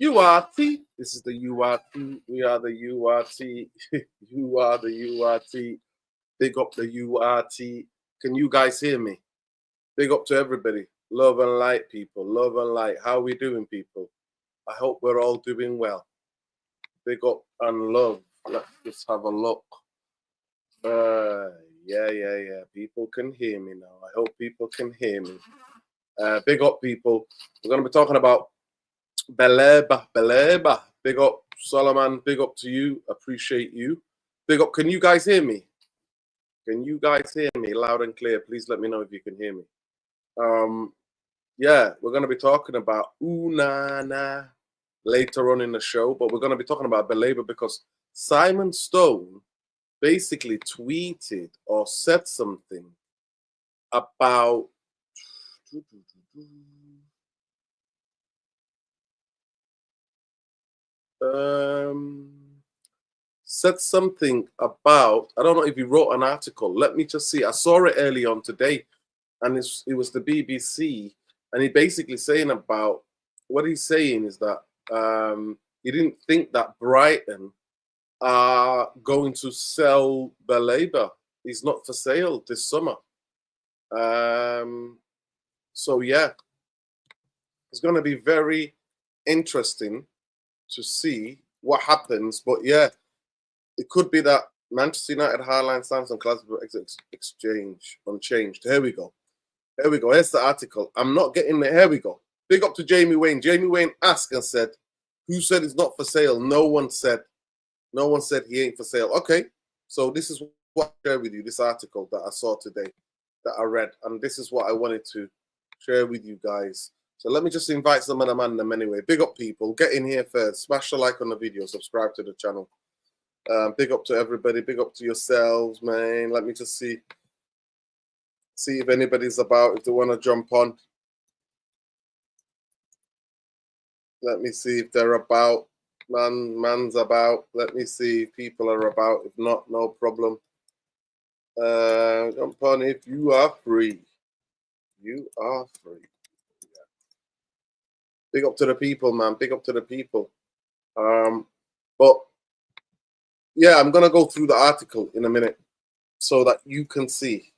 URT. This is the URT. We are the URT. You are the URT. Big up the URT. Can you guys hear me? Big up to everybody. Love and light, people. Love and light. How we doing, people? I hope we're all doing well. Big up and love. Let's just have a look. Yeah. People can hear me now. I hope people can hear me. Big up, people. We're going to be talking about Baleba. Big up, Solomon. Big up to you. Appreciate you. Big up. Can you guys hear me? Can you guys hear me loud and clear? Please let me know if you can hear me. Yeah, we're going to be talking about Unana later on in the show, but we're going to be talking about Baleba because Simon Stone basically tweeted or said something about I don't know if he wrote an article. Let me just see. I saw it early on today, and it was the BBC, and he basically saying about what he's saying is that he didn't think that Brighton are going to sell Baleba. He's not for sale this summer. So yeah, it's going to be very interesting to see what happens. But yeah, it could be that Manchester United Highline stands on Glasgow exchange unchanged. Here we go. Here's the article. I'm not getting there. Here we go. Big up to Jamie Wayne. Jamie Wayne asked and said, "Who said it's not for sale?" No one said he ain't for sale. Okay, so this is what I share with you. This article that I saw today, that I read, and this is what I wanted to share with you guys. So let me just invite some of them anyway. Big up, people. Get in here first. Smash the like on the video. Subscribe to the channel. Big up to everybody. Big up to yourselves, man. Let me just see if anybody's about, if they want to jump on. Let me see if they're about. Man's about. Let me see if people are about. If not, no problem. Jump on if you are free. You are free. Yeah. Big up to the people, man. Big up to the people. But yeah, I'm gonna go through the article in a minute so that you can see.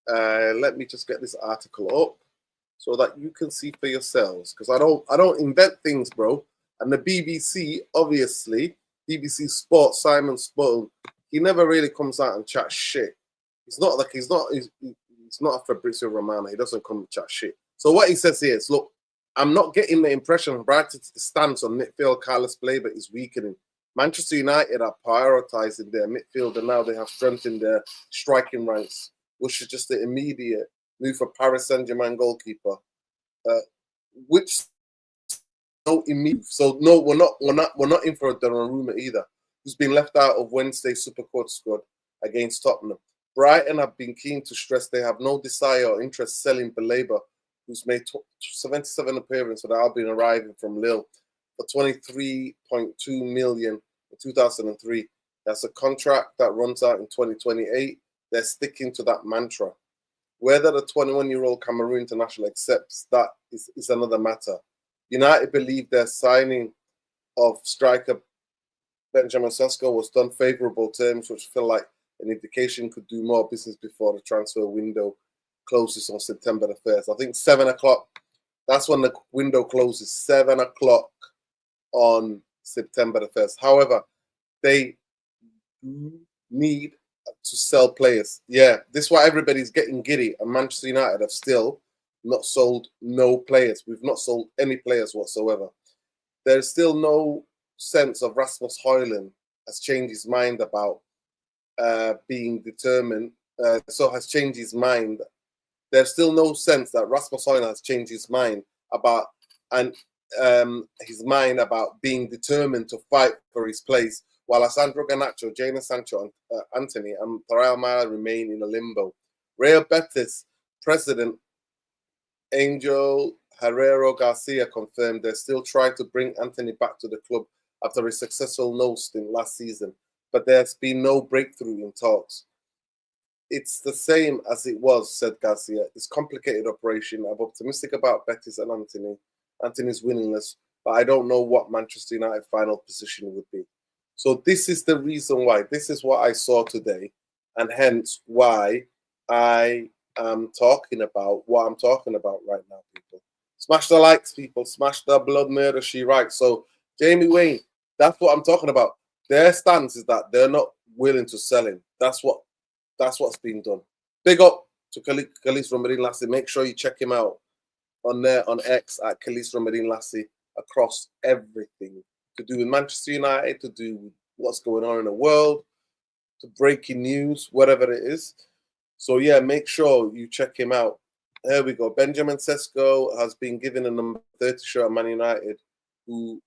Let me just get this article up so that you can see for yourselves, because I don't invent things, bro. And the BBC, obviously, BBC Sports, Simon Stone, he never really comes out and chat shit. He's not a Fabrizio Romano. He doesn't come and chat shit. So what he says here is, look, I'm not getting the impression Brighton's stance on midfield Carlos Baleba is weakening. Manchester United are prioritising their midfield, and now they have strengthened their striking ranks, which is just the immediate move for Paris Saint-Germain goalkeeper, which no immediate. So no, we're not in for a Donnarumma either, who's been left out of Wednesday's Supercoach squad against Tottenham. Brighton have been keen to stress they have no desire or interest selling Baleba, who's made 77 appearances for the Albion arriving from Lille for 23.2 million in 2003. That's a contract that runs out in 2028. They're sticking to that mantra. Whether the 21-year-old Cameroon international accepts that is another matter. United believe their signing of striker Benjamin Sesko was done favourable terms, which feel like an indication could do more business before the transfer window closes on September the 1st. I think 7 o'clock. That's when the window closes, 7 o'clock on September the 1st. However, they need to sell players. Yeah, this is why everybody's getting giddy, and Manchester United have still not sold no players. We've not sold any players whatsoever. There's still no sense of Rasmus Hojlund has changed his mind about being determined. Has changed his mind. There's still no sense that Rasmus Hojlund has changed his mind about being determined to fight for his place, while Alessandro Garnacho, Jadon Sancho, Anthony, and Tyrell Miller remain in a limbo. Real Betis president Angel Herrero Garcia confirmed they're still trying to bring Anthony back to the club after a successful no stint last season, but there's been no breakthrough in talks. It's the same as it was, said Garcia. It's a complicated operation. I'm optimistic about Betis and Anthony's willingness, but I don't know what Manchester United final position would be. So this is the reason why. This is what I saw today, and hence why I am talking about what I'm talking about right now, people. Smash the likes, people. Smash the blood murder she writes. So Jamie Wayne, that's what I'm talking about. Their stance is that they're not willing to sell him. That's what's being done. Big up to Khalees Romadin Lassie. Make sure you check him out on there on X at Khalees Romadin Lassie across everything to do with Manchester United, to do with what's going on in the world, to breaking news, whatever it is. So yeah, make sure you check him out. There we go. Benjamin Sesko has been given a number 30 shirt at Man United, who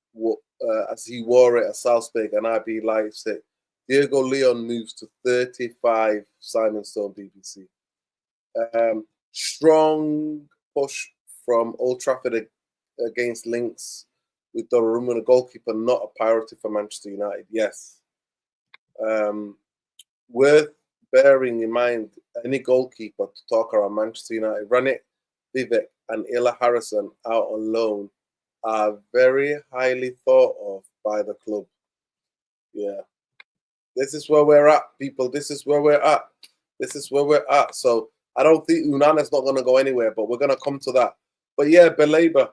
as he wore it at Salzburg and RB Leipzig. Diego Leon moves to 35. Simon Stone, BBC. Strong push from Old Trafford against Lynx with Donnarumma, a goalkeeper, not a priority for Manchester United. Yes. Worth bearing in mind, any goalkeeper to talk around Manchester United, Ranit, Vivek, and Ila Harrison out on loan are very highly thought of by the club. Yeah. This is where we're at, people. This is where we're at. This is where we're at. So I don't think Unana's not going to go anywhere, but we're going to come to that. But yeah, Baleba,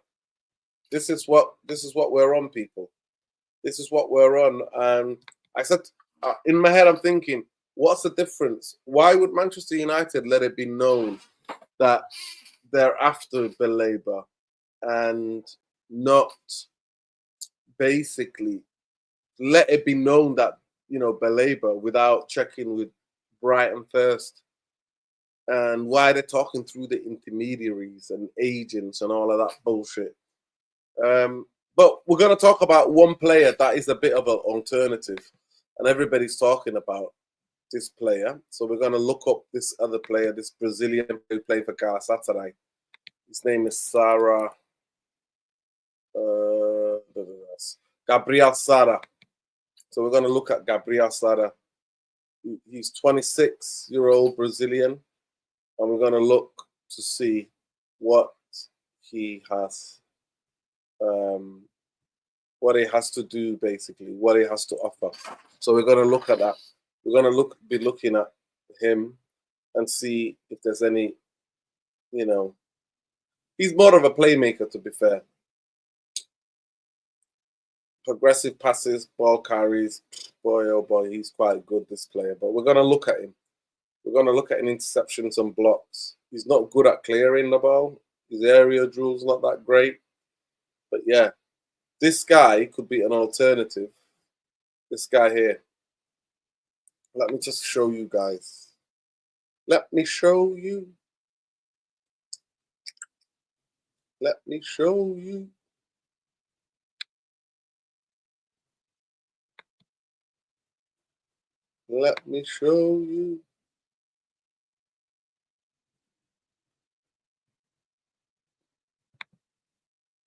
this is what we're on, people. This is what we're on. And I said, in my head, I'm thinking, what's the difference? Why would Manchester United let it be known that they're after Baleba and not basically let it be known that, Baleba without checking with Brighton first? And why they're talking through the intermediaries and agents and all of that bullshit. But we're going to talk about one player that is a bit of an alternative, and everybody's talking about this player. So we're going to look up this other player, this Brazilian who played for Galatasaray. His name is Gabriel Sara. So we're going to look at Gabriel Sara. He's 26-year-old Brazilian, and we're going to look to see what he has, what he has to do, basically, what he has to offer. So we're going to look at that. We're going to be looking at him and see if there's any, he's more of a playmaker, to be fair. Progressive passes, ball carries. Boy, oh boy, he's quite good, this player. But we're going to look at him. We're going to look at interceptions and blocks. He's not good at clearing the ball. His area drill's not that great. But yeah, this guy could be an alternative. This guy here. Let me just show you guys. Let me show you. Let me show you. Let me show you.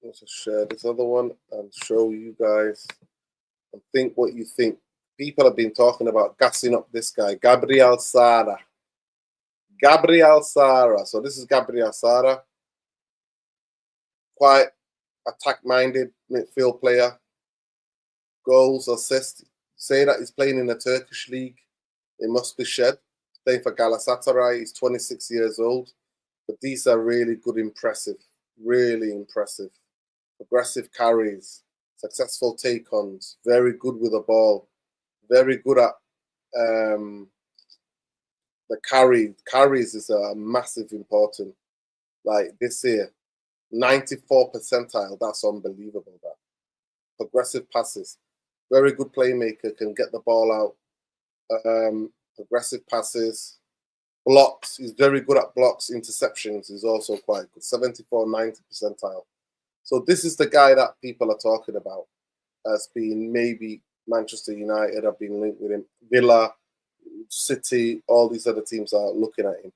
Let's just share this other one and show you guys and think what you think. People have been talking about gassing up this guy, Gabriel Sara. Gabriel Sara. So this is Gabriel Sara. Quite attack-minded midfield player. Goals, assists. Say that he's playing in the Turkish league. It must be shed. Playing for Galatasaray. He's 26 years old. But these are really good, impressive. Really impressive. Aggressive carries. Successful take-ons. Very good with the ball. Very good at the carry. Carries is a massive important. Like this here. 94 percentile. That's unbelievable. That. Progressive passes. Very good playmaker. Can get the ball out. Aggressive passes. Blocks. He's very good at blocks. Interceptions is also quite good. 74, 90 percentile. So this is the guy that people are talking about as being maybe Manchester United have been linked with him. Villa, City, all these other teams are looking at him.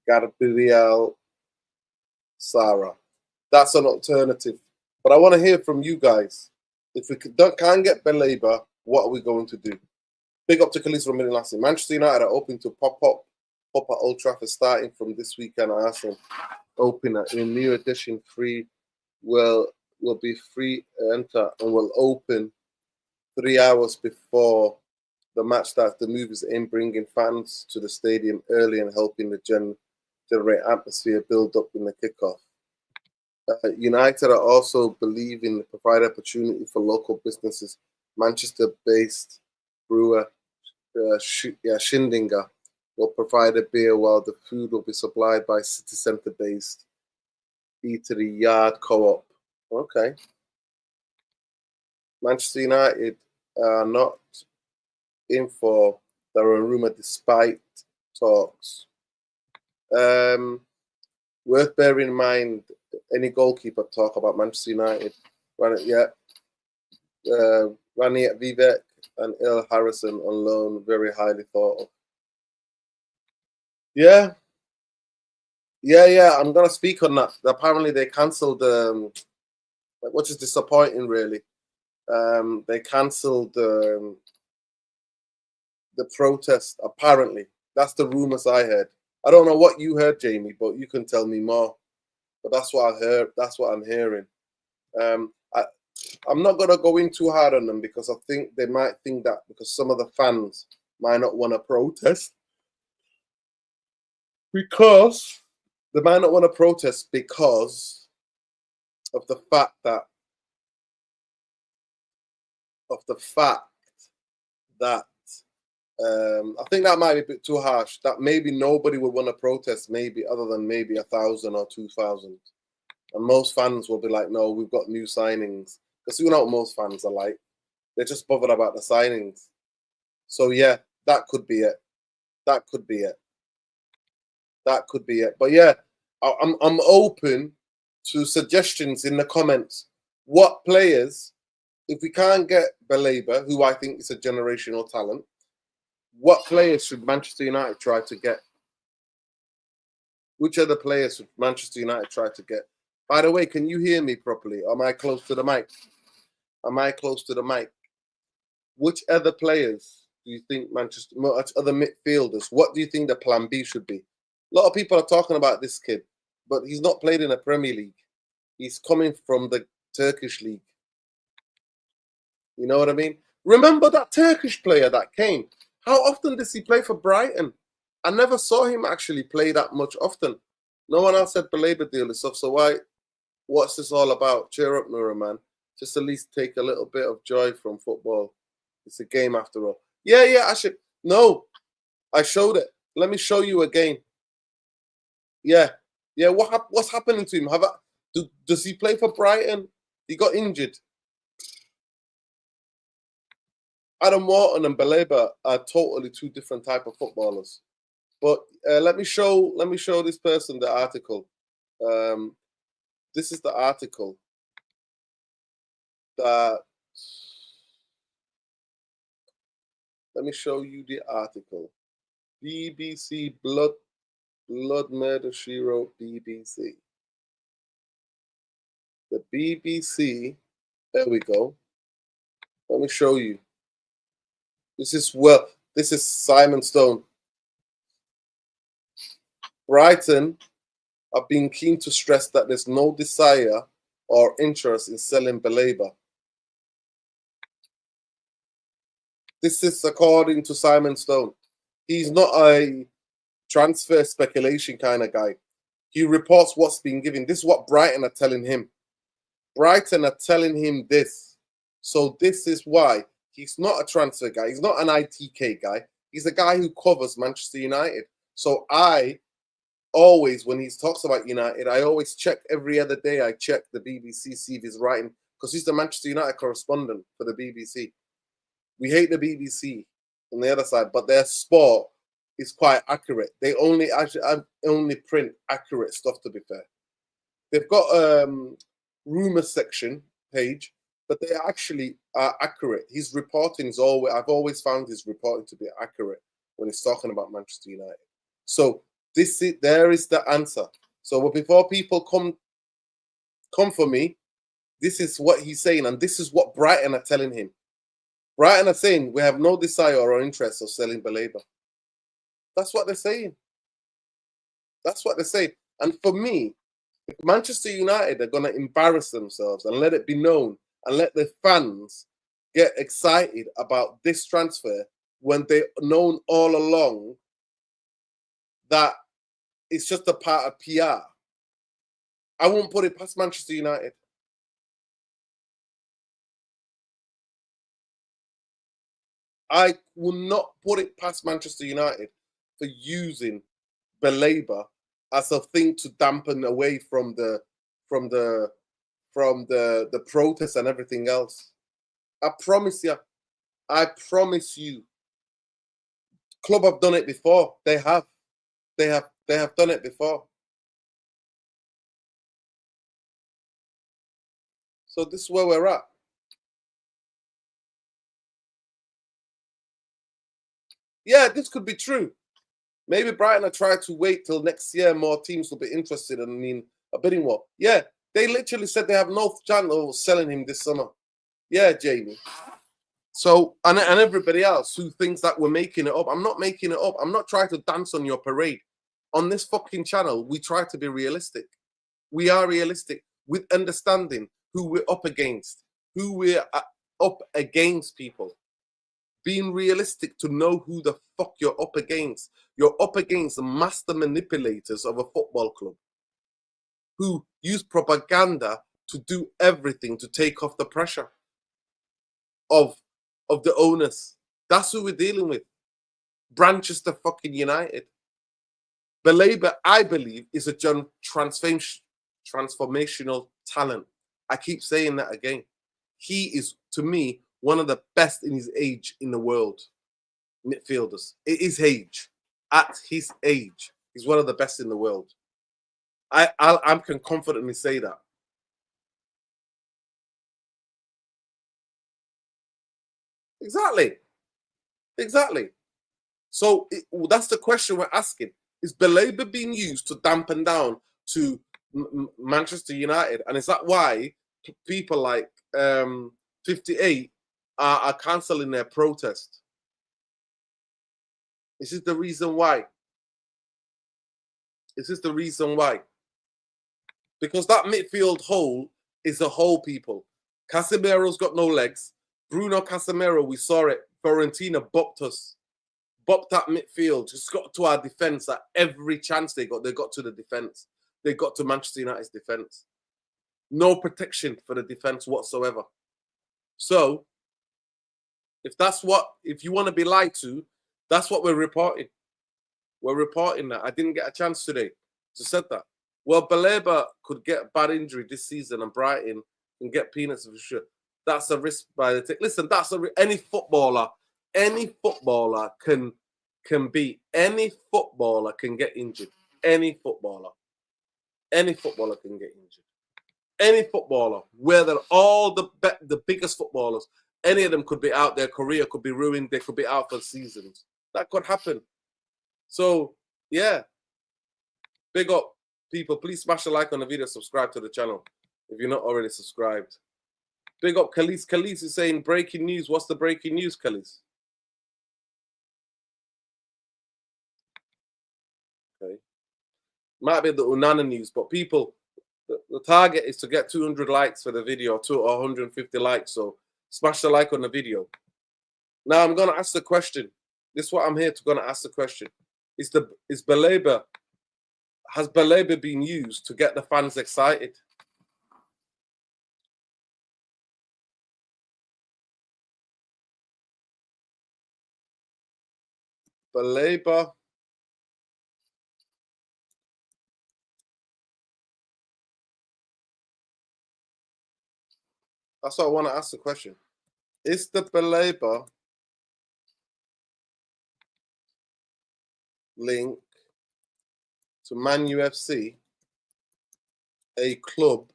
Gabriel Sara. That's an alternative. But I want to hear from you guys. If we can't get Baleba, what are we going to do? Big up to Khalees from Lassie. Manchester United are open to pop at Old Trafford starting from this weekend. Arsenal open in new edition free will will be free enter and will open 3 hours before the match starts. The move is aimed bringing fans to the stadium early and helping the generate atmosphere build up in the kickoff. United are also believing to provide opportunity for local businesses. Manchester-based brewer Schindinger will provide a beer while the food will be supplied by city centre-based Eatery Yard Co-op. Okay. Manchester United are not in for Donnarumma despite talks. Worth bearing in mind, any goalkeeper talk about Manchester United. Ranier Vivek and Il Harrison on loan, very highly thought of. Yeah. I'm gonna speak on that. Apparently they cancelled which is disappointing really. They cancelled the protest, apparently. That's the rumours I heard. I don't know what you heard, Jamie, but you can tell me more. But that's what I heard. That's what I'm hearing. I'm not gonna go in too hard on them because I think they might think that because some of the fans might not want to protest. Because they might not want to protest because of the fact that I think that might be a bit too harsh. That maybe nobody would want to protest, maybe other than maybe 1,000 or 2,000, and most fans will be like, "No, we've got new signings." Because you know what most fans are like; they're just bothered about the signings. So yeah, that could be it. That could be it. That could be it. But yeah, I'm open to suggestions in the comments. What players, if we can't get Baleba, who I think is a generational talent, what players should Manchester United try to get? Which other players should Manchester United try to get? By the way, can you hear me properly? Am I close to the mic? Am I close to the mic? Which other players do you think other midfielders, what do you think the plan B should be? A lot of people are talking about this kid, but he's not played in the Premier League. He's coming from the Turkish league. You know what I mean? Remember that Turkish player that came? How often does he play for Brighton? I never saw him actually play that much often. No one else said Baleba deal and stuff. So what's this all about? Cheer up, Nura, man. Just at least take a little bit of joy from football. It's a game after all. Yeah, I should. No, I showed it. Let me show you again. Yeah. What's happening to him? Does he play for Brighton? He got injured. Adam Wharton and Baleba are totally two different type of footballers. But let me show this person the article. This is the article that. Let me show you the article. BBC Blood Murder She Wrote BBC. The BBC. There we go. Let me show you. This is Simon Stone. Brighton have been keen to stress that there's no desire or interest in selling Baleba. This is according to Simon Stone. He's not a transfer speculation kind of guy. He reports what's been given. This is what Brighton are telling him. Brighton are telling him this. So this is why he's not a transfer guy. He's not an ITK guy. He's a guy who covers Manchester United. So I always, when he talks about United, I always check every other day. I check the BBC, see if he's writing, because he's the Manchester United correspondent for the BBC. We hate the BBC on the other side, but their sport is quite accurate. They only print accurate stuff, to be fair. They've got rumor section page, but they actually are accurate. His reporting is I've always found his reporting to be accurate when he's talking about Manchester United. So there is the answer. So before people come for me, this is what he's saying, and this is what Brighton are telling him. Brighton are saying we have no desire or interest of selling Baleba. That's what they're saying. That's what they're saying. And for me, If Manchester United are going to embarrass themselves and let it be known and let the fans get excited about this transfer when they've known all along that it's just a part of PR, I won't put it past Manchester United. I will not put it past Manchester United for using Baleba as a thing to dampen away from the protests and everything else. I promise you. I promise you. Club have done it before. They have done it before. So this is where we're at. Yeah, this could be true. Maybe Brighton will try to wait till next year. More teams will be interested in a bidding war. Yeah, they literally said they have no chance of selling him this summer. Yeah, Jamie. So, and everybody else who thinks that we're making it up. I'm not making it up. I'm not trying to dance on your parade. On this fucking channel, we try to be realistic. We are realistic with understanding who we're up against, who we're up against, people. Being realistic to know who the fuck you're up against. You're up against the master manipulators of a football club who use propaganda to do everything to take off the pressure of the owners. That's who we're dealing with. Manchester fucking United. Baleba, I believe, is a transformational talent. I keep saying that again. He is, to me, one of the best in his age in the world. Midfielders. At his age. At his age. He's one of the best in the world. I can confidently say that. Exactly. So that's the question we're asking. Is Baleba being used to dampen down to Manchester United? And is that why people like 58 are cancelling their protest? This is the reason why. Because that midfield hole is a hole, people. Casemiro's got no legs. Bruno Casemiro, we saw it. Fiorentina bopped us. Bopped that midfield. Just got to our defence at every chance they got to the defence. They got to Manchester United's defence. No protection for the defence whatsoever. So, if you want to be lied to, that's what we're reporting. We're reporting that. I didn't get a chance today to say that. Well, Baleba could get a bad injury this season and Brighton can get peanuts for sure. That's a risk by the take. Listen, any footballer can get injured. Any footballer can get injured. Any footballer, whether all the biggest footballers, any of them could be out. Their career could be ruined. They could be out for seasons. That could happen. So yeah, big up, people. Please smash a like on the video. Subscribe to the channel if you're not already subscribed. Big up, Khalees. Khalees is saying breaking news. What's the breaking news, Khalees? Okay. Might be the Unana news, but people, the target is to get 200 likes for the video, or 150 likes. So smash the like on the video. Now I'm going to ask the question. This is what I'm here to going to ask the question. Has Baleba been used to get the fans excited? Baleba. That's what I want to ask the question. Is the Baleba link to Man UFC a club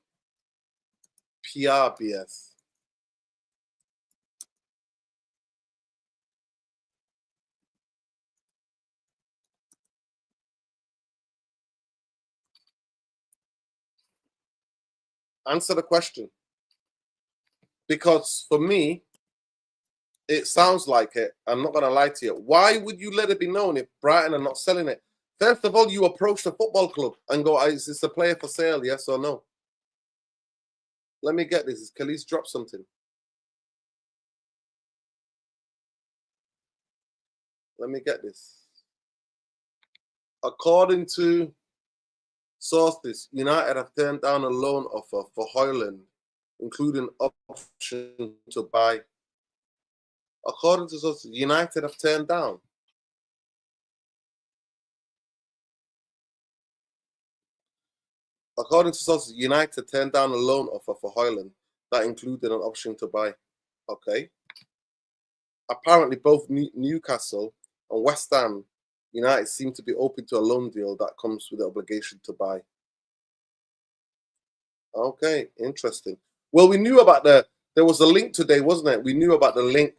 PRBS? Answer the question. Because for me, it sounds like it. I'm not going to lie to you. Why would you let it be known if Brighton are not selling it First of all, you approach the football club and go, is this a player for sale, yes or no? Let me get this. Is Khalees dropped something? Let me get this. According to sources, United have turned down a loan offer for Hojlund, including option to buy. According to sources, United have turned down. According to sources, United turned down a loan offer for Hojlund that included an option to buy. Okay. Apparently, both Newcastle and West Ham United seem to be open to a loan deal that comes with the obligation to buy. Okay, interesting. Well, we knew about there was a link today, wasn't it? We knew about the link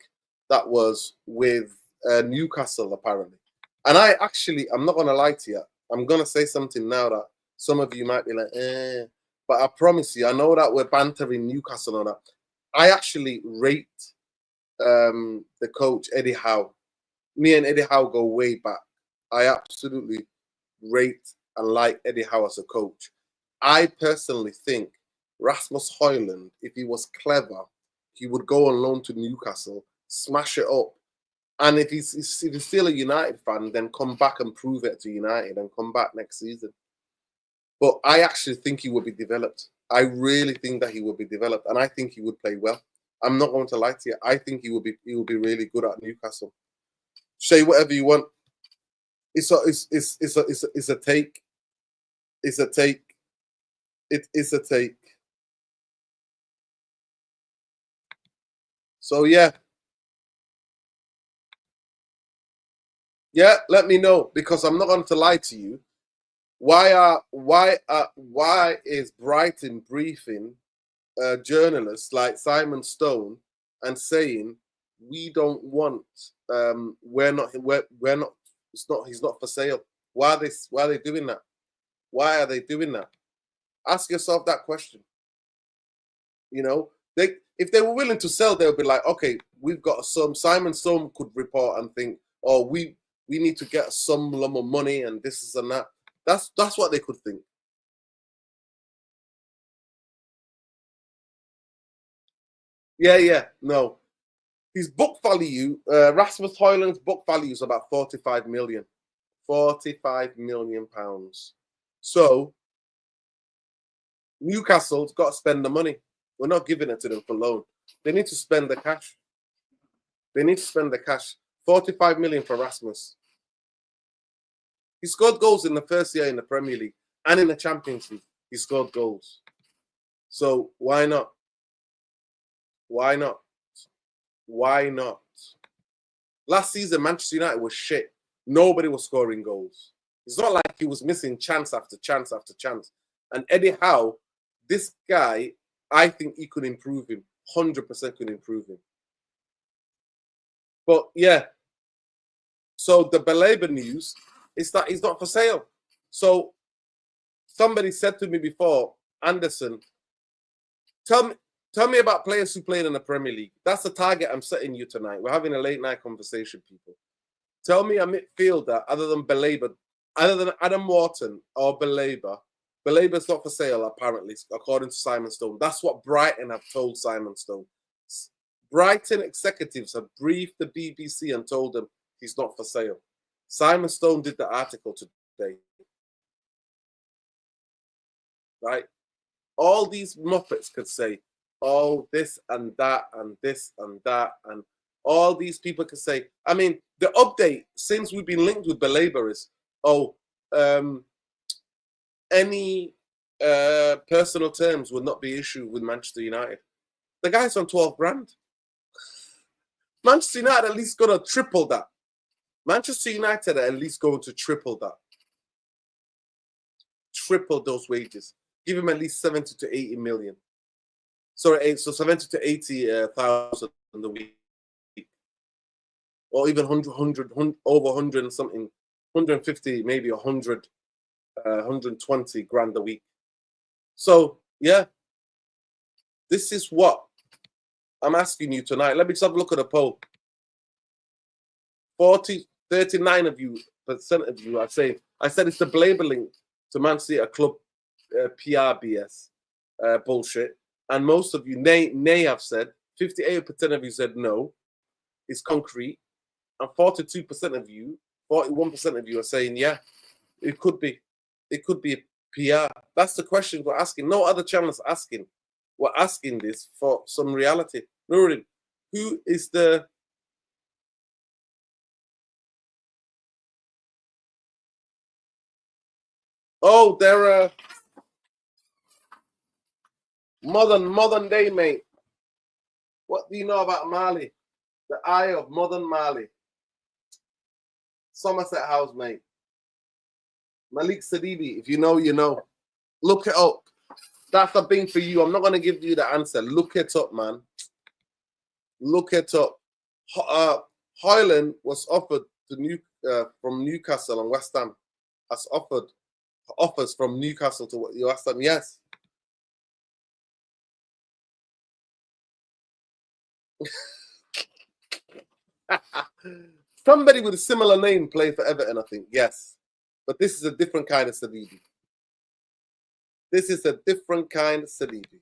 that was with Newcastle, apparently. And I'm not going to lie to you. I'm going to say something now that some of you might be like, but I promise you, I know that we're bantering Newcastle on that. I actually rate the coach, Eddie Howe. Me and Eddie Howe go way back. I absolutely rate and like Eddie Howe as a coach. I personally think Rasmus Hojlund, if he was clever, he would go on loan to Newcastle, smash it up. And if he's still a United fan, then come back and prove it to United and come back next season. But I actually think he would be developed. I really think that he would be developed, and I think he would play well. I'm not going to lie to you. I think he will be really good at Newcastle. Say whatever you want. It's a take. It's a take. It is a take. So yeah. Yeah, let me know, because I'm not going to lie to you. Why is Brighton briefing journalists like Simon Stone and saying we don't want we're not he's not for sale? Why are they doing that? Why are they doing that? Ask yourself that question. You know, if they were willing to sell, they'll be like, okay, we've got some. Simon Stone could report and think, oh, we need to get some lump of money and this is and that. That's what they could think. Yeah, no. His book value, Rasmus Hojlund's book value is about 45 million. 45 million pounds. So Newcastle's got to spend the money. We're not giving it to them for loan. They need to spend the cash. They need to spend the cash. 45 million for Rasmus. He scored goals in the first year in the Premier League and in the Champions League. He scored goals. So why not? Why not? Why not? Last season, Manchester United was shit. Nobody was scoring goals. It's not like he was missing chance after chance after chance. And Eddie Howe, this guy, I think he could improve him. 100% could improve him. But yeah. So the Baleba news is that he's not for sale. So somebody said to me before, Anderson, tell me about players who played in the Premier League. That's the target I'm setting you tonight. We're having a late night conversation, people. Tell me a midfielder other than Baleba, other than Adam Wharton or Baleba. Baleba's not for sale, apparently, according to Simon Stone. That's what Brighton have told Simon Stone. Brighton executives have briefed the BBC and told them he's not for sale. Simon Stone did the article today. Right? All these Muppets could say, oh, this and that and this and that. And all these people could say, I mean, the update since we've been linked with Baleba is, any personal terms would not be issued with Manchester United. The guy's on 12 grand. Manchester United at least going to triple that. Manchester United are at least going to triple that. Triple those wages. Give him at least 70 to 80 million. Sorry, so 70 to 80,000 a week. Or even 100, over 100 and something. 150, maybe 100, 120 grand a week. So, yeah. This is what I'm asking you tonight. Let me just have a look at the poll. 39% of you are saying I said it's the Baleba link to Man City, a club PRBS bullshit. And most of you, nay have said, 58% of you said no, it's concrete. And 42% of you, 41% of you are saying, yeah, it could be. It could be a PR. That's the question we're asking. No other channels asking. We're asking this for some reality. Nurin, who is the... Oh, they're modern day, mate. What do you know about Mali? The eye of modern Mali. Somerset House, mate. Malik Sadibi, if you know, you know. Look it up. That's the thing for you. I'm not going to give you the answer. Look it up, man. Look it up. Hojlund was offered to from Newcastle and West Ham. Has offers from Newcastle to West Ham. Yes. Somebody with a similar name played for Everton, I think. Yes. But this is a different kind of Sadibi. This is a different kind of Sadibi.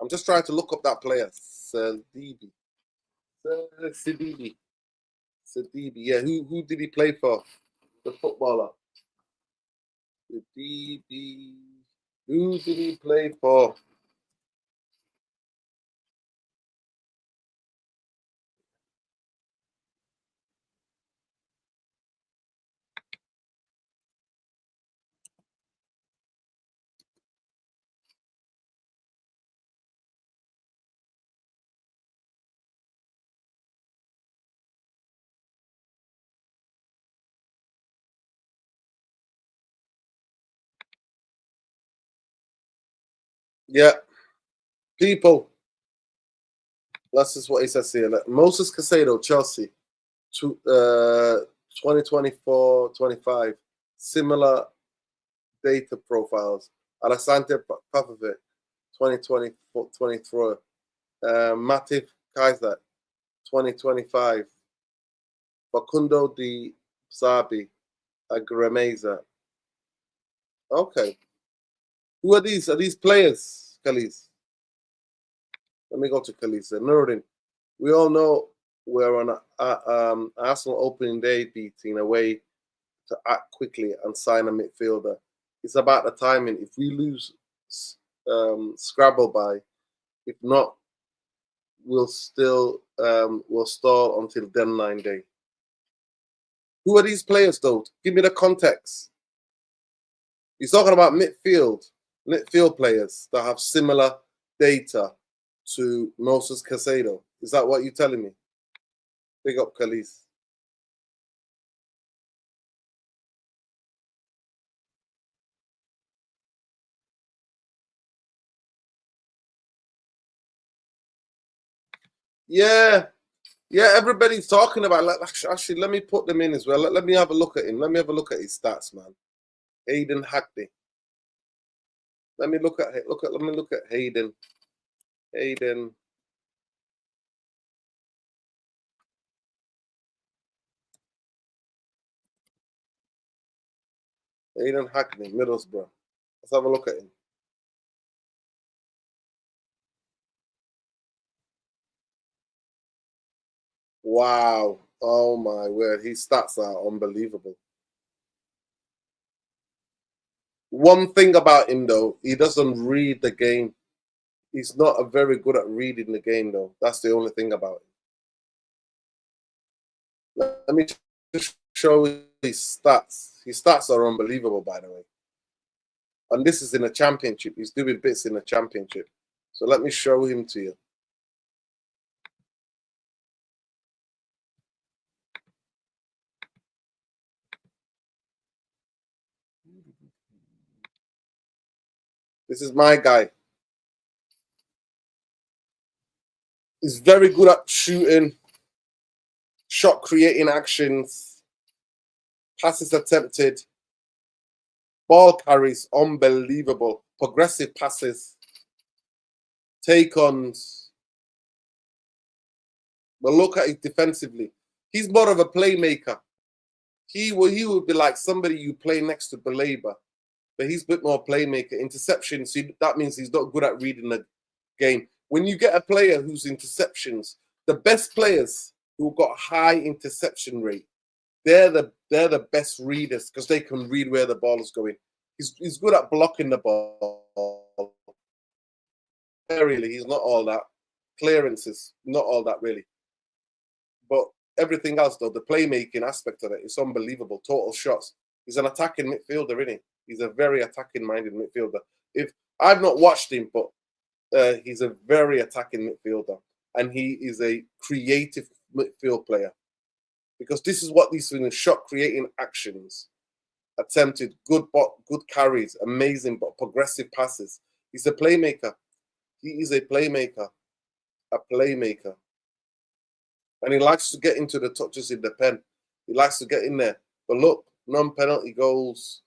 I'm just trying to look up that player. Sadibi. Sadibi. Yeah, who did he play for? The footballer. Sadibi. Who did he play for? Yeah. People. That's just what he says here. Like, Moses Caicedo, Chelsea, 2024-25. Similar data profiles. Alexander Papovic, 2024-23. Matif Kaiser, 2025. Facundo Di Sabi, Agremeza. Okay. Who are these? Are these players, Khalis? Let me go to Khalis. Nuruddin. We all know we're on an Arsenal opening day beating away to act quickly and sign a midfielder. It's about the timing. If we lose Scrabble by, if not, we'll stall until deadline day. Who are these players, though? Give me the context. He's talking about midfield players that have similar data to Moses Caicedo. Is that what you're telling me? Big up, Khalis. Yeah, everybody's talking about. Actually, let me put them in as well. Let me have a look at him. Let me have a look at his stats, man. Hayden Hackney. Let me look at Hayden. Hayden Hackney, Middlesbrough. Let's have a look at him. Wow. Oh my word. His stats are unbelievable. One thing about him, though, he doesn't read the game. He's not very good at reading the game, though. That's the only thing about him. Let me just show his stats. His stats are unbelievable, by the way. And this is in a championship. He's doing bits in a championship. So let me show him to you. This is my guy. He's very good at shooting, shot creating actions, passes attempted, ball carries, unbelievable, progressive passes, take-ons. But look at it defensively. He's more of a playmaker. He would be like somebody you play next to Baleba, but he's a bit more playmaker. Interceptions, that means he's not good at reading the game. When you get a player who's interceptions, the best players who got high interception rate, they're the best readers because they can read where the ball is going. He's good at blocking the ball. Really, he's not all that. Clearances, not all that really. But everything else, though, the playmaking aspect of it is unbelievable. Total shots. He's an attacking midfielder, isn't he? He's a very attacking-minded midfielder. If I've not watched him, but he's a very attacking midfielder, and he is a creative midfield player. Because this is what these things: shot-creating actions, attempted good carries, amazing but progressive passes. He's a playmaker. He is a playmaker. And he likes to get into the touches in the pen. He likes to get in there. But look, non-penalty goals.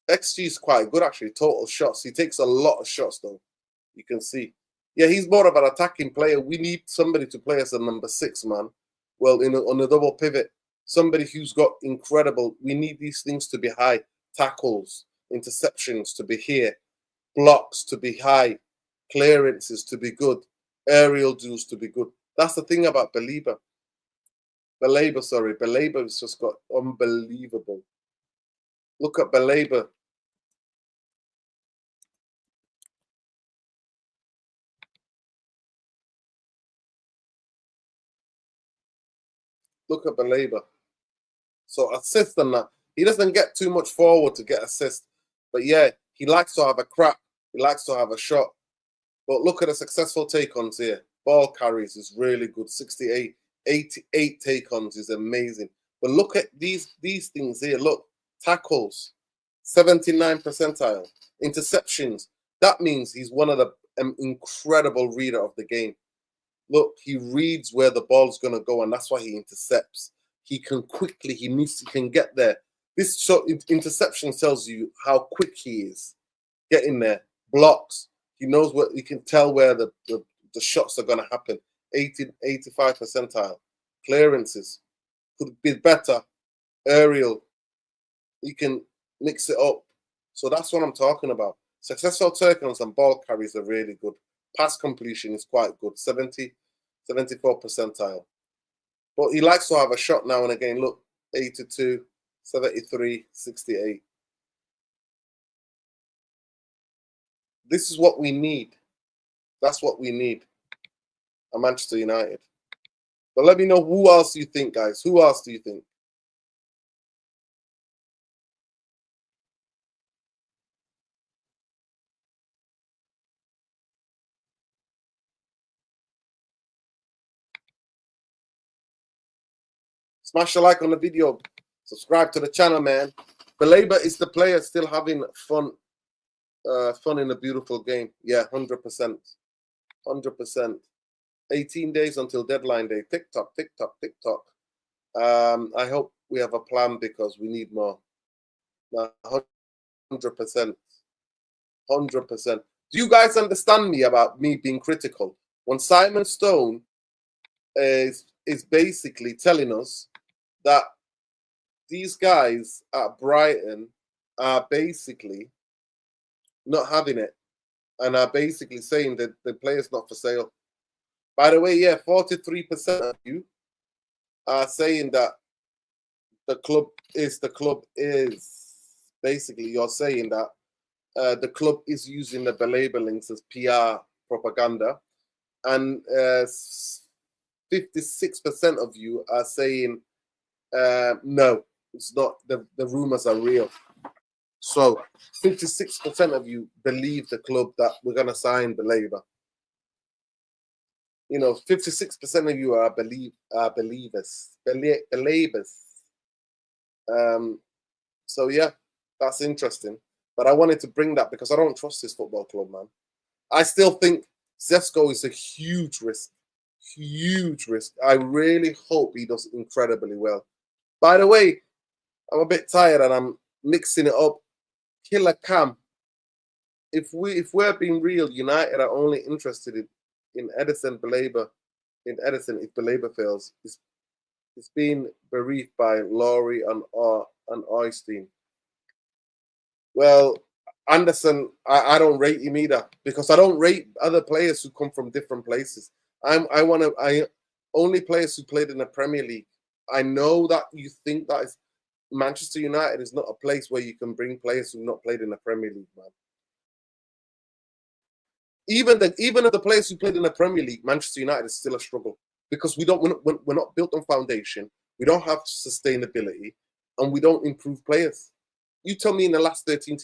XG is quite good, actually. Total shots. He takes a lot of shots, though. You can see. Yeah, he's more of an attacking player. We need somebody to play as a number 6, man. Well, on a double pivot. Somebody who's got incredible. We need these things to be high. Tackles, interceptions to be here. Blocks to be high. Clearances to be good. Aerial duels to be good. That's the thing about Baleba. Baleba has just got unbelievable. Look at Baleba. Look at Baleba. So assist and that. He doesn't get too much forward to get assist. But yeah, he likes to have a crack. He likes to have a shot. But look at the successful take-ons here. Ball carries is really good. 68, 88 take-ons is amazing. But look at these things here. Look, tackles, 79 percentile. Interceptions. That means he's one of the incredible reader of the game. Look, he reads where the ball's going to go, and that's why he intercepts. He can quickly, he can get there. This interception tells you how quick he is. Getting there. Blocks. He knows what, he can tell where the shots are going to happen. 85 percentile. Clearances. Could be better. Aerial. He can mix it up. So that's what I'm talking about. Successful tackles and ball carries are really good. Pass completion is quite good. 74 percentile. But he likes to have a shot now and again. Look, 82, 73, 68. This is what we need. That's what we need at Manchester United. But let me know who else you think, guys. Who else do you think? Smash a like on the video. Subscribe to the channel, man. Baleba is the player still having fun. Fun in a beautiful game. Yeah, 100%. 100%. 18 days until deadline day. Tick-tock, tick-tock, tick-tock. I hope we have a plan because we need more. 100%. 100%. Do you guys understand me about me being critical? When Simon Stone is basically telling us that these guys at Brighton are basically not having it and are basically saying that the player's not for sale. By the way, yeah, 43% of you are saying that the club is basically, you're saying that the club is using the Baleba links as PR propaganda, and 56% of you are saying no, it's not. The rumors are real. So 56% of you believe the club that we're going to sign Baleba. You know, 56% of you are believers. So yeah, that's interesting. But I wanted to bring that because I don't trust this football club, man. I still think Sesko is a huge risk. Huge risk. I really hope he does incredibly well. By the way, I'm a bit tired and I'm mixing it up. Killer Cam. If we're being real, United are only interested in Edison Baleba. in Edison if Baleba fails. It's been bereaved by Laurie and Oystein. Well, Anderson, I don't rate him either because I don't rate other players who come from different places. I only players who played in the Premier League. I know that you think that is Manchester United is not a place where you can bring players who've not played in the Premier League, man. Even of the players who played in the Premier League, Manchester United is still a struggle because we're not built on foundation. We don't have sustainability, and we don't improve players. You tell me in the last 13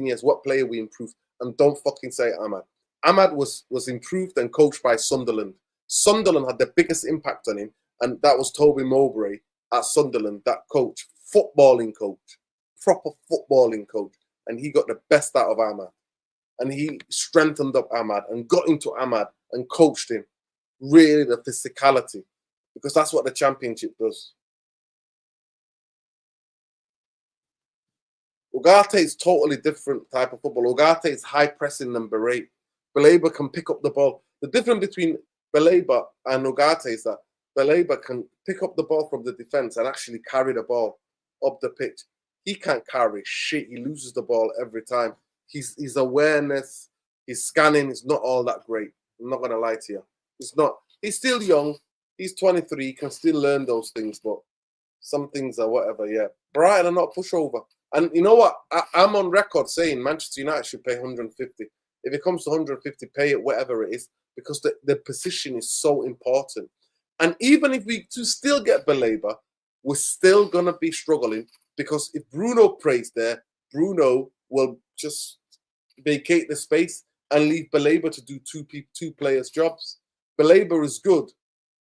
years what player we improved, and don't fucking say Ahmad. Ahmad was improved and coached by Sunderland. Sunderland had the biggest impact on him, and that was Toby Mowbray at Sunderland, that coach, footballing coach, proper footballing coach, and he got the best out of Ahmad. And he strengthened up Ahmad and got into Ahmad and coached him. Really, the physicality, because that's what the Championship does. Ugarte is totally different type of football. Ugarte is high pressing number 8. Baleba can pick up the ball. The difference between Baleba and Ugarte is that Baleba can pick up the ball from the defense and actually carry the ball up the pitch. He can't carry shit. He loses the ball every time. His awareness, his scanning is not all that great. I'm not gonna lie to you. It's not. He's still young. He's 23. He can still learn those things, but some things are whatever. Yeah, Brighton are not pushover. And you know what? I'm on record saying Manchester United should pay 150. If it comes to 150, pay it whatever it is, because the position is so important. And even if we to still get Baleba, we're still gonna be struggling because if Bruno plays there, Bruno will just vacate the space and leave Baleba to do two players' jobs. Baleba is good,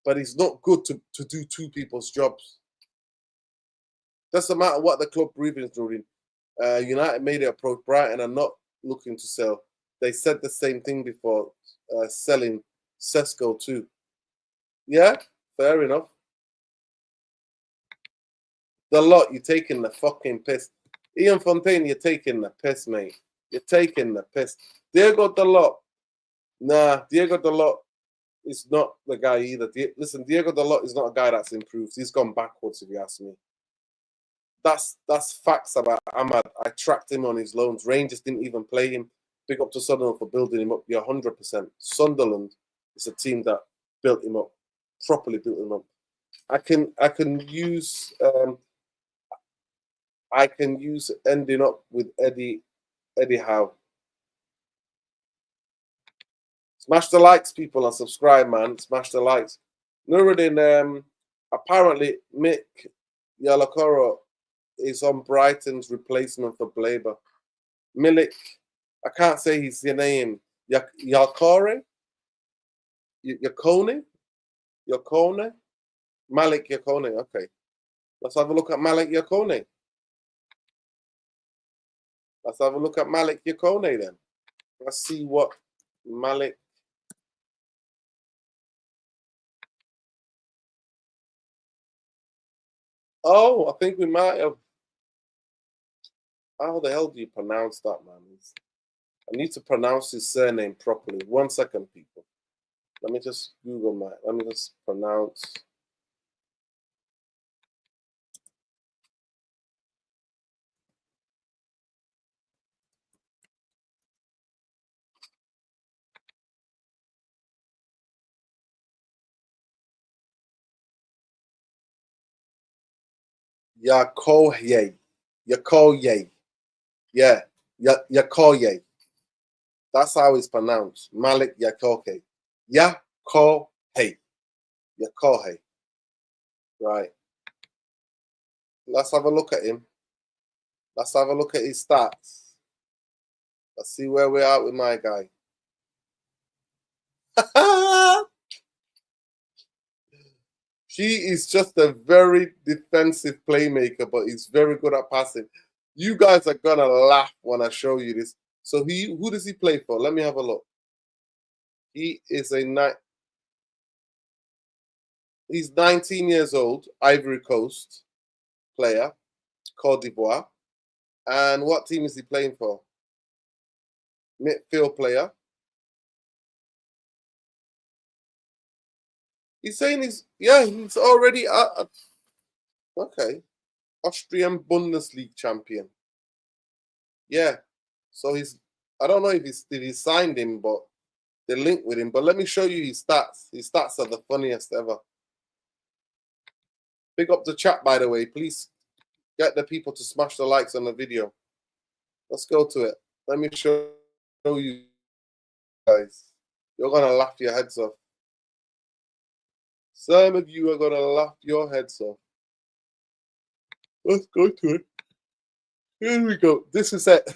but he's not good to do two people's jobs. Doesn't matter what the club briefing is doing. United made it approach. Brighton are not looking to sell. They said the same thing before selling Sesko too. Yeah, fair enough. The lot, you're taking the fucking piss. Ian Fontaine, you're taking the piss, mate. You're taking the piss. Diego Dalot. Nah, Diego Dalot is not the guy either. Listen, Diego Dalot is not a guy that's improved. He's gone backwards, if you ask me. That's facts about Ahmad. I tracked him on his loans. Rangers didn't even play him. Big up to Sunderland for building him up. You're 100%. Sunderland is a team that built him up, properly built him up. I can use ending up with Eddie Howe. Smash the likes, people, and subscribe, man. Smash the likes. Nuruddin, apparently Mick Yalakoro is on Brighton's replacement for Baleba. Milik, I can't say his name. Yakore? Yakone? Yakone? Malik Yakone, okay. Let's have a look at Malik Yakone. Let's have a look at Malik Yakone then. Let's see what Malik. Oh, I think we might have. How the hell do you pronounce that, man? I need to pronounce his surname properly. 1 second, people. Let me just Google let me just pronounce. Yakoye. Yakoye. Yeah. Yakoye. That's how it's pronounced. Malik Yakoke. Yakohe. Yakohe. Right. Let's have a look at him. Let's have a look at his stats. Let's see where we're at with my guy. He is just a very defensive playmaker, but he's very good at passing. You guys are gonna laugh when I show you this. So who does he play for? Let me have a look. He is he's 19 years old, Ivory Coast player, Côte d'Ivoire. And what team is he playing for? Midfield player. He's saying he's already okay. Austrian Bundesliga champion. Yeah. So I don't know if he signed him, but they linked with him. But let me show you his stats. His stats are the funniest ever. Pick up the chat, by the way. Please get the people to smash the likes on the video. Let's go to it. Let me show you guys. You're gonna laugh your heads off. Some of you are gonna laugh your heads off. Let's go to it. Here we go. This is it.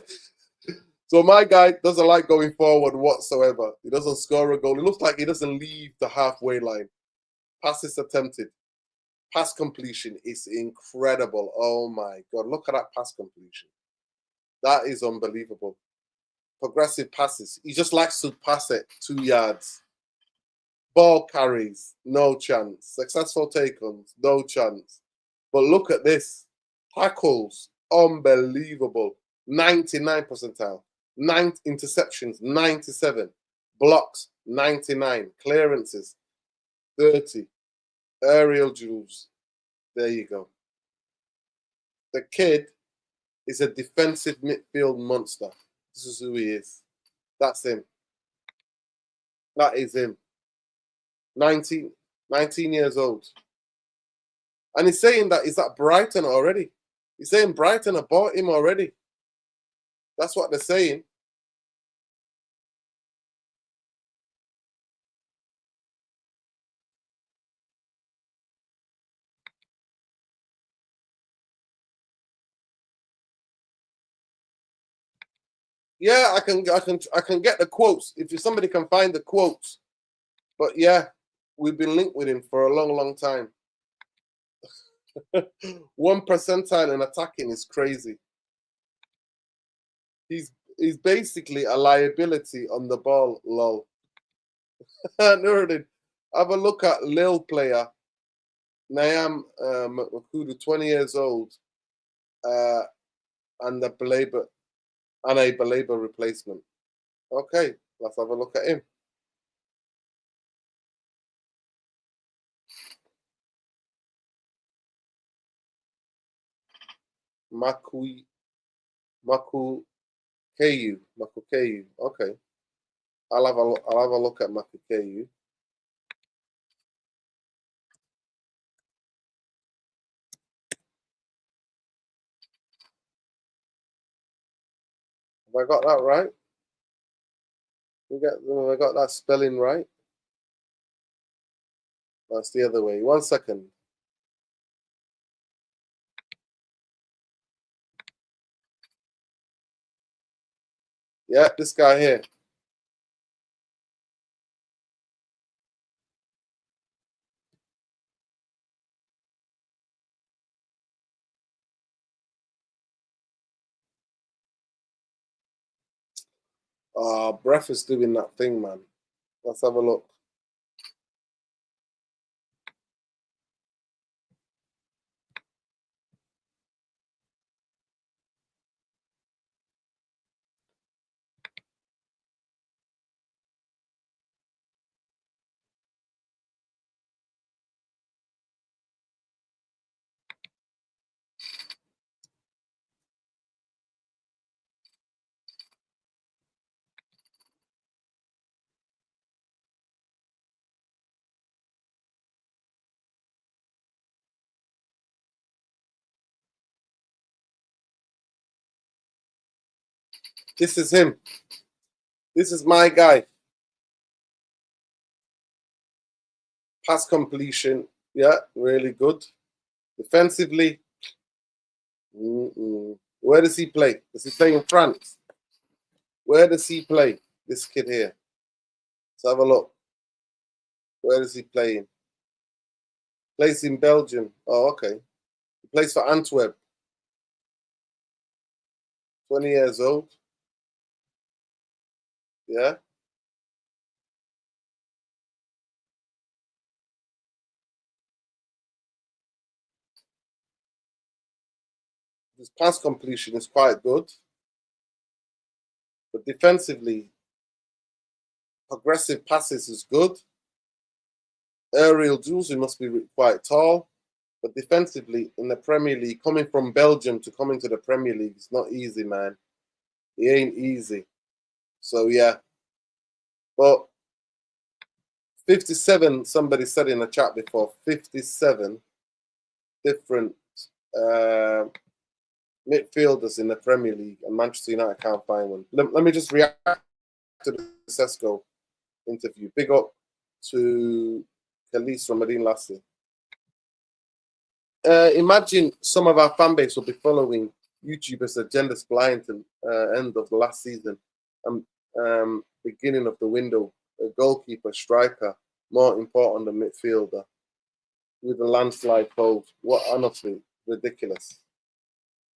So my guy doesn't like going forward whatsoever. He doesn't score a goal. It looks like he doesn't leave the halfway line. Passes attempted. Pass completion is incredible. Oh my God. Look at that pass completion. That is unbelievable. Progressive passes. He just likes to pass it 2 yards. Ball carries. No chance. Successful take-ons. No chance. But look at this. Tackles. Unbelievable. 99 percentile. 9 interceptions. 97. Blocks. 99. Clearances. 30. Aerial duels. There you go. The kid is a defensive midfield monster. This is who he is. That's him. That is him. 19 years old. And he's saying that he's at Brighton already. He's saying Brighton have bought him already. That's what they're saying. Yeah, I can get the quotes if somebody can find the quotes. But yeah, we've been linked with him for a long, long time. 1 percentile in attacking is crazy. He's basically a liability on the ball, lol. Nuruddin, have a look at Lille player Nayam Makudu, 20 years old, and a Baleba replacement. Okay, let's have a look at him. Maku Keyu. Okay. I'll have a look at Maku Keyu. Have I got that right? Have I got that spelling right? That's the other way. 1 second. Yeah, this guy here. Breath is doing that thing, man. Let's have a look. This is him. This is my guy. Pass completion. Yeah, really good. Defensively. Where does he play? Does he play in France? Where does he play? This kid here. Let's have a look. Where is he playing? Plays in Belgium. Oh, okay. He plays for Antwerp. 20 years old. Yeah. His pass completion is quite good. But defensively, progressive passes is good. Aerial duels, he must be quite tall. But defensively, in the Premier League, coming from Belgium to come into the Premier League, it's not easy, man. It ain't easy. So, yeah. But 57, somebody said in the chat before, 57 different uh, midfielders in the Premier League, and Manchester United can't find one. Let me just react to the Sesko interview. Big up to Khalees from Medina Lassie. Imagine some of our fan base will be following YouTubers agendas blind till end of the last season and beginning of the window. A goalkeeper, striker, more important than midfielder with a landslide poll. What, honestly, ridiculous.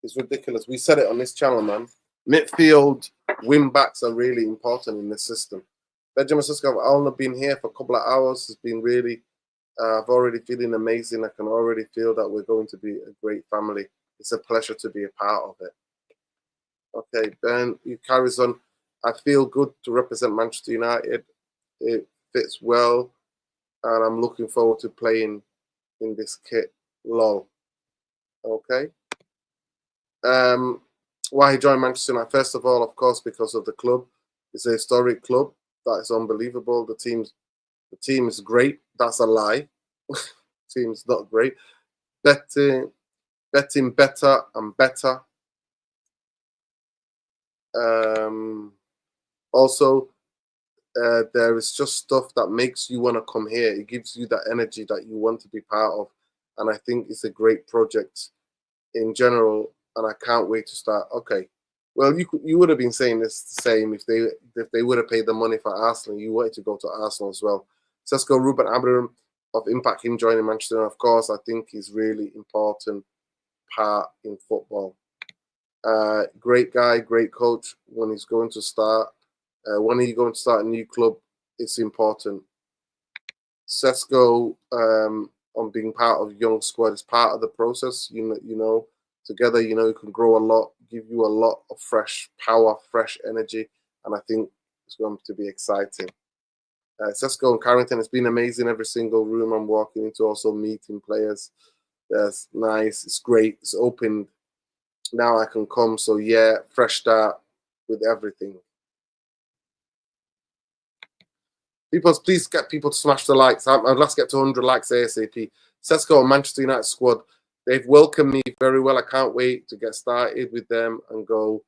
It's ridiculous. We said it on this channel, man. Midfield wing backs are really important in the system. Benjamin Sesko, I've only been here for a couple of hours. It's been really, I've already feeling amazing. I can already feel that we're going to be a great family. It's a pleasure to be a part of it. Okay, Ben, he carries on. I feel good to represent Manchester United. It fits well, and I'm looking forward to playing in this kit. Lol. Okay. Why he joined Manchester United? First of all, of course, because of the club. It's a historic club. That is unbelievable. The team is great. That's a lie. Team's not great. Betting better and better. Also, there is just stuff that makes you want to come here. It gives you that energy that you want to be part of. And I think it's a great project in general. And I can't wait to start. Okay. Well, you would have been saying this the same if they would have paid the money for Arsenal. You wanted to go to Arsenal as well. Sesko Ruben Amorim of Impact, him joining Manchester. And of course, I think he's really important part in football. Great guy, great coach. When he's going to start, when he's going to start a new club, it's important. Sesko on being part of young squad is part of the process. You know, together, you can grow a lot, give you a lot of fresh power, fresh energy, and I think it's going to be exciting. Sesko and Carrington, it's been amazing. Every single room I'm walking into, also meeting players. That's nice. It's great. It's opened. Now I can come. So yeah, fresh start with everything. Please get people to smash the likes. Let's get to 100 likes ASAP. Sesko and Manchester United squad, they've welcomed me very well. I can't wait to get started with them and go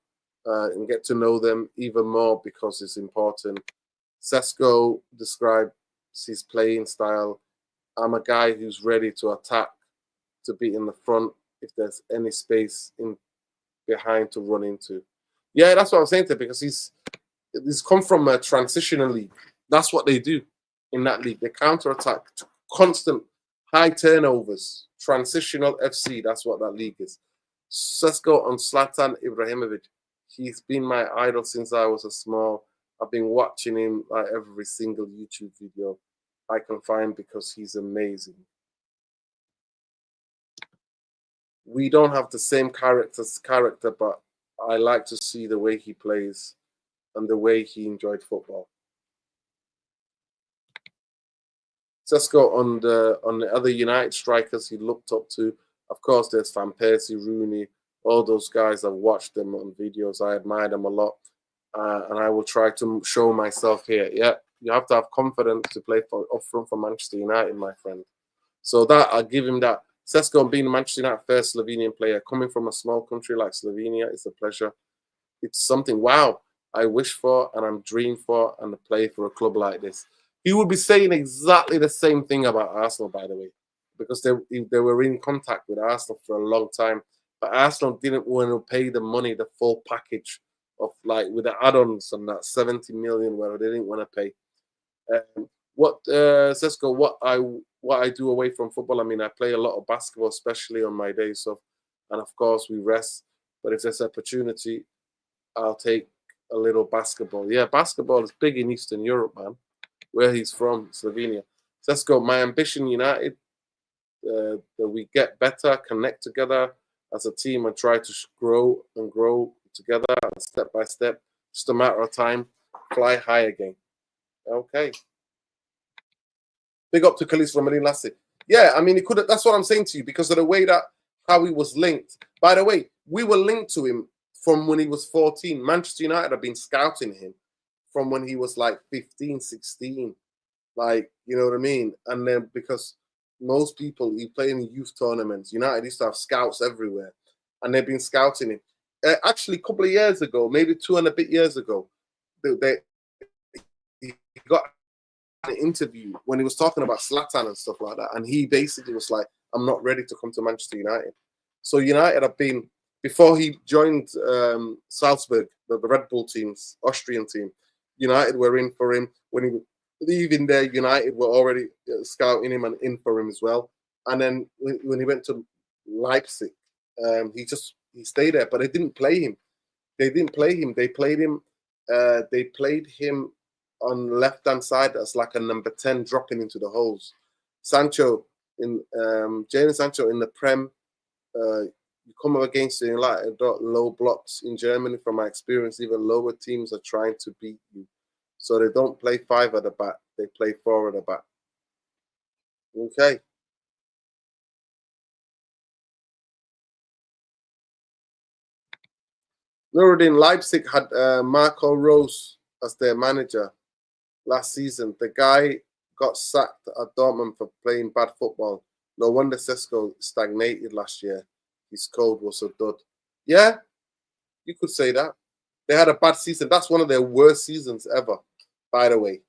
and get to know them even more because it's important. Sesko describes his playing style. I'm a guy who's ready to attack, to be in the front if there's any space in behind to run into. Yeah, that's what I'm saying to him, because he's come from a transitional league. That's what they do in that league. They counter-attack, constant high turnovers, transitional FC. That's what that league is. Sesko on Zlatan Ibrahimovic. He's been my idol since I was a small. I've been watching him like every single YouTube video I can find because he's amazing. We don't have the same character, but I like to see the way he plays and the way he enjoyed football. Sesko on the other United strikers he looked up to. Of course, there's Van Persie, Rooney, all those guys. I've watched them on videos. I admire them a lot, and I will try to show myself here. Yeah, you have to have confidence to play up front for Manchester United, my friend. So that I'll give him that. Sesko being Manchester United first Slovenian player, coming from a small country like Slovenia, is a pleasure. It's something, wow, I wish for and I'm dreaming for, and to play for a club like this. He would be saying exactly the same thing about Arsenal, by the way, because they were in contact with Arsenal for a long time. But Arsenal didn't want to pay the money, the full package of like with the add-ons and that 70 million, where they didn't want to pay. Sesko, what I do away from football, I mean, I play a lot of basketball, especially on my days off, and of course we rest. But if there's opportunity, I'll take a little basketball. Yeah, basketball is big in Eastern Europe, man. Where he's from, Slovenia. Sesko, my ambition, United, that we get better, connect together as a team, and try to grow together, step by step. Just a matter of time, fly high again. Okay. Big up to Khalees from Marine Lassie. Yeah, I mean, it could have. That's what I'm saying to you because of the way that how he was linked. By the way, we were linked to him from when he was 14. Manchester United have been scouting him from when he was like 15, 16. Like, you know what I mean? And then because most people, he play in youth tournaments. United used to have scouts everywhere, and they've been scouting him. Actually, a couple of years ago, maybe 2 and a bit years ago, he got an interview when he was talking about Zlatan and stuff like that, and he basically was like, "I'm not ready to come to Manchester United." So United have been before he joined Salzburg, the Red Bull team's Austrian team. United were in for him when he was leaving there. United were already scouting him and in for him as well. And then when he went to Leipzig, he stayed there, but they didn't play him. They didn't play him. They played him. They played him on left hand side as like a number 10 dropping into the holes. Sancho in Jadon Sancho in the Prem. You come up against it like low blocks in Germany. From my experience, even lower teams are trying to beat you, so they don't play 5 at the back. They play 4 at the back. Okay. Nuruddin, Leipzig had Marco Rose as their manager last season. The guy got sacked at Dortmund for playing bad football. No wonder Sesko stagnated last year. His code was a dud. Yeah, you could say that. They had a bad season. That's one of their worst seasons ever, by the way.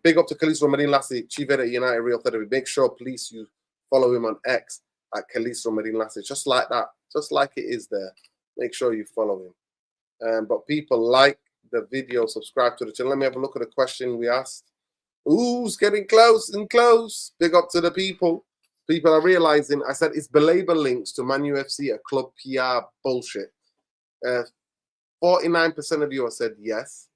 Big up to Khalees from Marine Lassie, Chief Editor United Real Therapy. Make sure, please, you follow him on X at Khalees from Marine Lassie. Just like that. Just like it is there. Make sure you follow him. But people, like the video, subscribe to the channel. Let me have a look at the question we asked. Ooh, it's getting close and close. Big up to the people. People are realizing, I said, it's Baleba links to Man UFC, a club PR bullshit. 49% of you have said yes.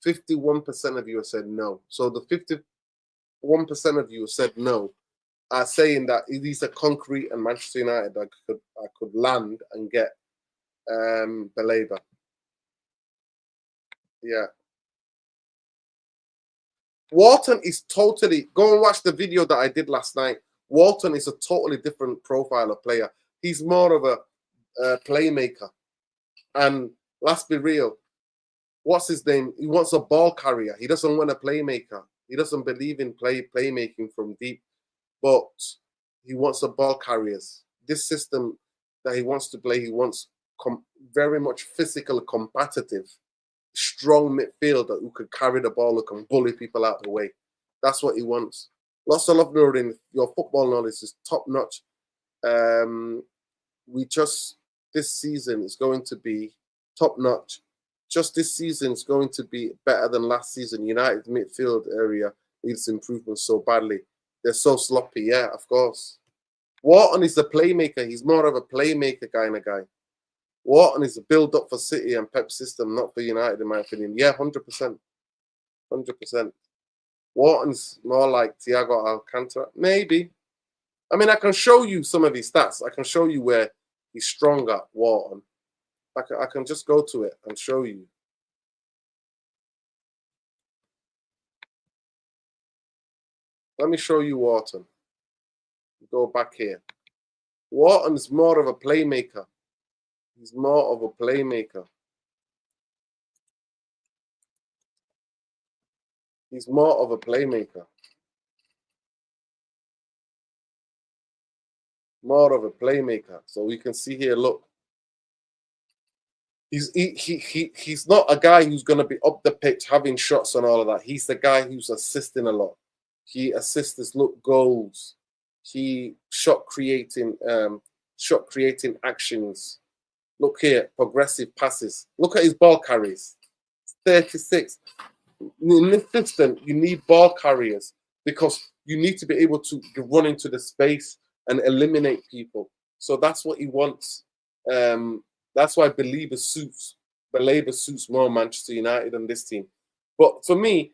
51% of you have said no. So the 51% of you have said no are saying that these are concrete and Manchester United I could land and get Baleba. Yeah. Walton is totally, go and watch the video that I did last night. Walton is a totally different profile of player. He's more of a playmaker. And let's be real, what's his name? He wants a ball carrier. He doesn't want a playmaker. He doesn't believe in playmaking from deep, but he wants a ball carriers. This system that he wants to play, he wants very much physical, competitive, strong midfielder who can carry the ball, who can bully people out of the way. That's what he wants. Lots of love, Nuruddin. Your football knowledge is top notch. This season is going to be top notch. Just this season is going to be better than last season. United midfield area needs improvement so badly. They're so sloppy. Yeah, of course. Wharton is a playmaker. He's more of a playmaker kind of guy. Wharton is a build-up for City and Pep's system, not for United, in my opinion. Yeah, 100%. 100%. Wharton's more like Thiago Alcantara. Maybe. I mean, I can show you some of his stats. I can show you where he's strong at, Wharton. I can just go to it and show you. Let me show you Wharton. Go back here. Wharton's more of a playmaker. He's more of a playmaker. He's more of a playmaker. More of a playmaker. So we can see here, look. He's not a guy who's going to be up the pitch having shots and all of that. He's the guy who's assisting a lot. He assists us, look, goals. He shot creating actions. Look here, progressive passes. Look at his ball carries. 36. In this system, you need ball carriers because you need to be able to run into the space and eliminate people. So that's what he wants. That's why Baleba suits more Manchester United than this team. But for me,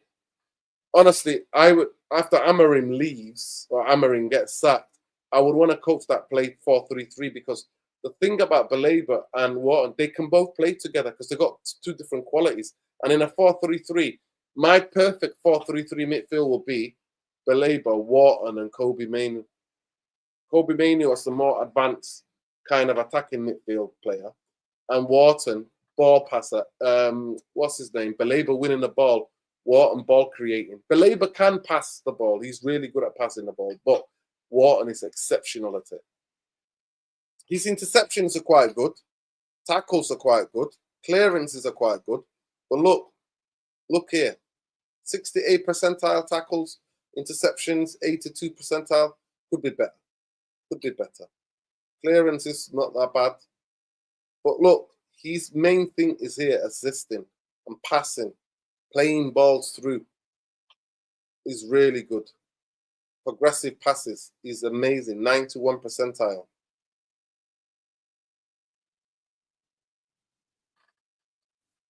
honestly, I would, after Amorim leaves or Amorim gets sacked, I would want to coach that play 4-3-3 because the thing about Baleba and Wharton, they can both play together because they've got two different qualities. And in a 4-3-3, my perfect 4-3-3 midfield will be Baleba, Wharton, and Kobe Mainoo. Kobe Mainoo was the more advanced kind of attacking midfield player, and Wharton, ball passer. What's his name? Baleba winning the ball. Wharton ball creating. Baleba can pass the ball. He's really good at passing the ball, but Wharton is exceptional at it. His interceptions are quite good. Tackles are quite good. Clearances are quite good. But look here. 68 percentile tackles, interceptions, 82 percentile. Could be better. Could be better. Clearance is not that bad. But look, his main thing is here, assisting and passing, playing balls through. Is really good. Progressive passes is amazing, 91 percentile.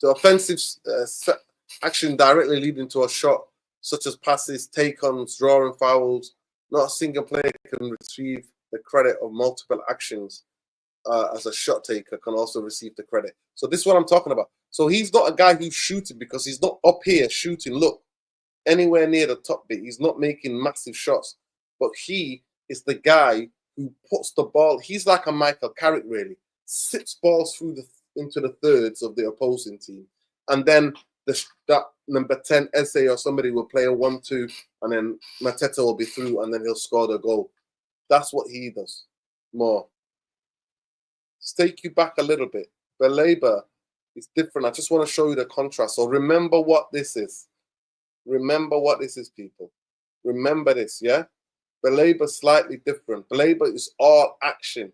The offensive action directly leading to a shot, such as passes, take-ons, drawing fouls. Not a single player can retrieve the credit of multiple actions as a shot taker can also receive the credit. So this is what I'm talking about. So he's not a guy who's shooting because he's not up here shooting. Look, anywhere near the top bit. He's not making massive shots. But he is the guy who puts the ball. He's like a Michael Carrick, really. Sips balls through into the thirds of the opposing team. And then that number 10 Eze or somebody will play a 1-2, and then Mateta will be through, and then he'll score the goal. That's what he does more. Let's take you back a little bit. Baleba is different. I just want to show you the contrast. So remember what this is. Remember what this is, people. Remember this, yeah? Baleba slightly different. Baleba is all action.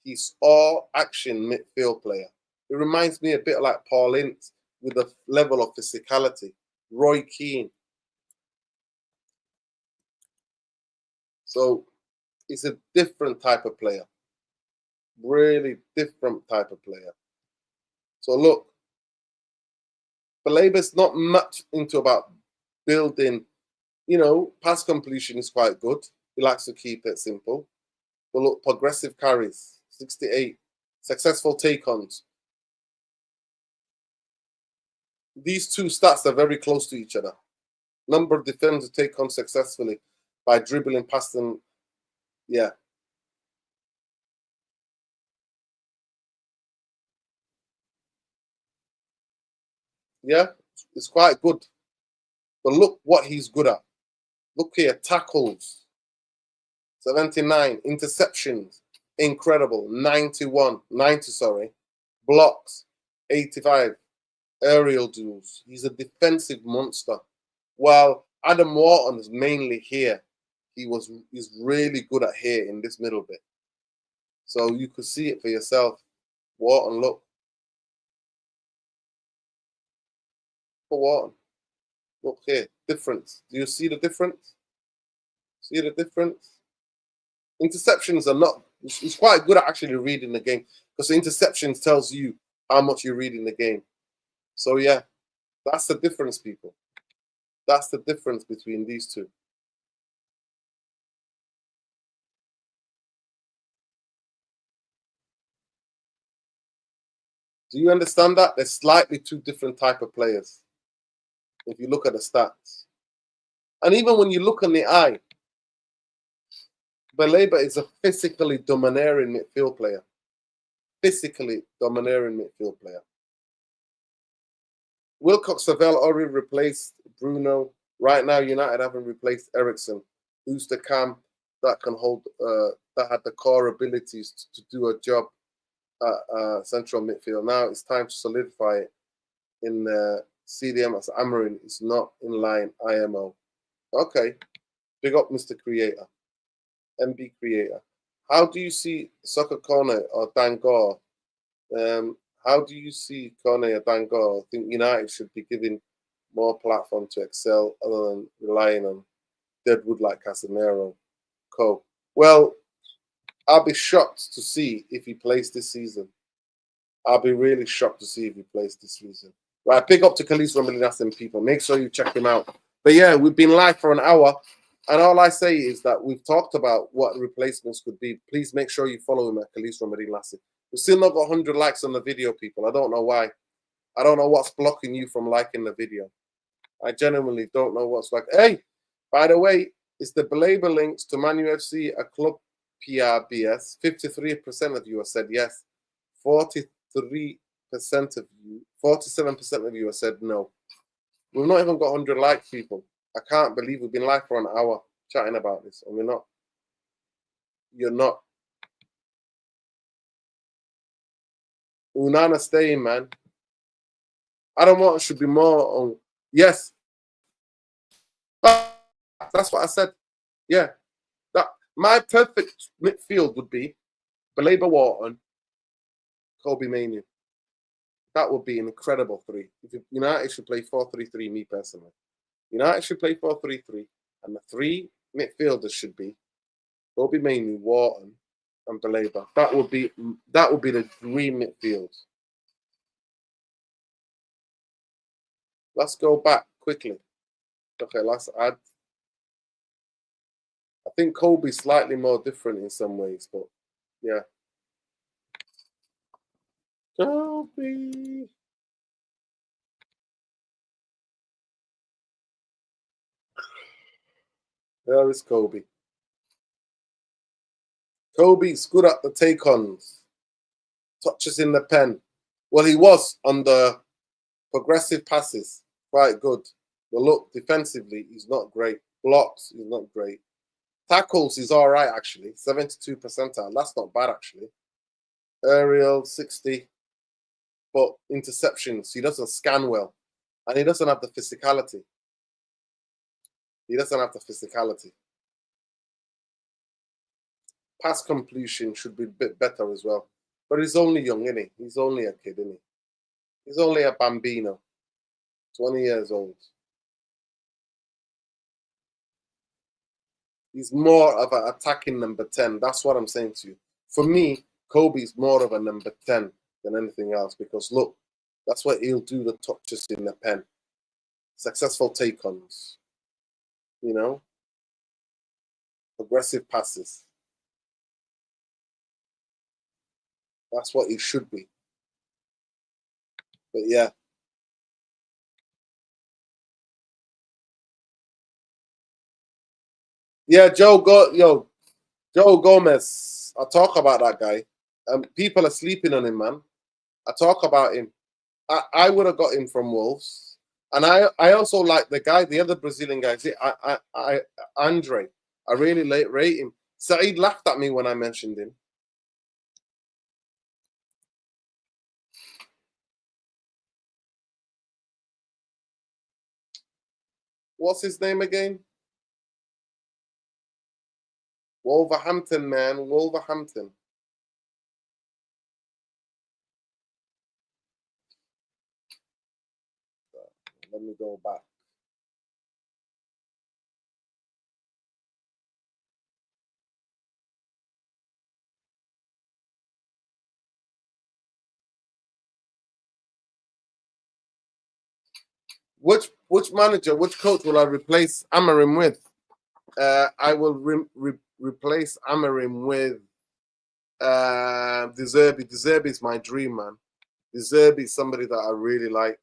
He's all action midfield player. It reminds me a bit like Paul Ince with a level of physicality. Roy Keane. So it's a different type of player. Really different type of player. So look, Baleba's not much into about building, pass completion is quite good. He likes to keep it simple. But look, progressive carries, 68. Successful take-ons. These two stats are very close to each other. Number of defenders take on successfully by dribbling past them. Yeah. Yeah, it's quite good. But look what he's good at. Look here, tackles, 79, interceptions, incredible, 90, blocks, 85, aerial duels. He's a defensive monster. While Adam Wharton is mainly here, he's really good at here in this middle bit. So you could see it for yourself. Wharton, look. For Wharton. Look here, difference. Do you see the difference? See the difference? Interceptions are not, he's quite good at actually reading the game, because the interceptions tells you how much you're reading the game. So yeah, that's the difference, people. That's the difference between these two. Do you understand that? They're slightly two different type of players if you look at the stats. And even when you look in the eye, Baleba is a physically domineering midfield player. Physically domineering midfield player. Wilcox-Savell already replaced Bruno. Right now, United haven't replaced Ericsson, who's the cam that can hold, that had the core abilities to do a job at central midfield. Now it's time to solidify it in CDM as Amarin is not in line IMO. Okay, big up Mr. Creator, MB Creator. How do you see Soccer Corner or Dangor? How do you see Corner or Dangor? I think United should be giving more platform to excel other than relying on deadwood like Casemiro. Cool. Well, I'll be shocked to see if he plays this season. I'll be really shocked to see if he plays this season. Right, big up to Khalees Ramadan people. Make sure you check him out. But yeah, we've been live for an hour. And all I say is that we've talked about what replacements could be. Please make sure you follow him at Khalees Ramadan Lassie. We've still not got 100 likes on the video, people. I don't know why. I don't know what's blocking you from liking the video. I genuinely don't know what's like. Hey, by the way, Is the Baleba links to Man UFC a club PRBS? 53% of you have said yes. 43% of you, 47% of you have said no. We've not even got 100 likes, people. I can't believe we've been live for an hour chatting about this, and we're not. You're not. Unana staying, man. I don't want it should be more on. Yes. That's what I said. Yeah. That my perfect midfield would be Baleba Wharton, Kobe Manu. That would be an incredible three. If United should play 4-3-3, me personally. United should play 4-3-3, and the three midfielders should be Kobe Manu, Wharton, and Baleba. That would be the dream midfield. Let's go back quickly. Okay, let's add. I think Kobe's slightly more different in some ways, but yeah. Kobe. There is Kobe. Kobe's good at the take-ons. Touches in the pen. Well, he was on the progressive passes. Quite good. But look, defensively, he's not great. Blocks, he's not great. Tackles, he's all right, actually. 72 percentile. That's not bad, actually. Aerial, 60. But interceptions, he doesn't scan well. And he doesn't have the physicality. He doesn't have the physicality. Pass completion should be a bit better as well. But he's only young, isn't he? He's only a kid, isn't he? He's only a bambino. 20 years old. He's more of an attacking number 10. That's what I'm saying to you. For me, Kobe's more of a number 10 than anything else because, look, that's what he'll do, the touches in the pen. Successful take-ons. You know? Aggressive passes. That's what he should be. But yeah. Yeah, Joe Gomez. I talk about that guy. People are sleeping on him, man. I talk about him. I would have got him from Wolves. And I also like the guy, the other Brazilian guy, Andre. I really rate him. Saeed laughed at me when I mentioned him. What's his name again? Wolverhampton, man. Wolverhampton. Let me go back. Which manager, which coach will I replace Amorim with? I will replace Amorim with De Zerbi. De Zerbi is my dream, man. De Zerbi is somebody that I really like.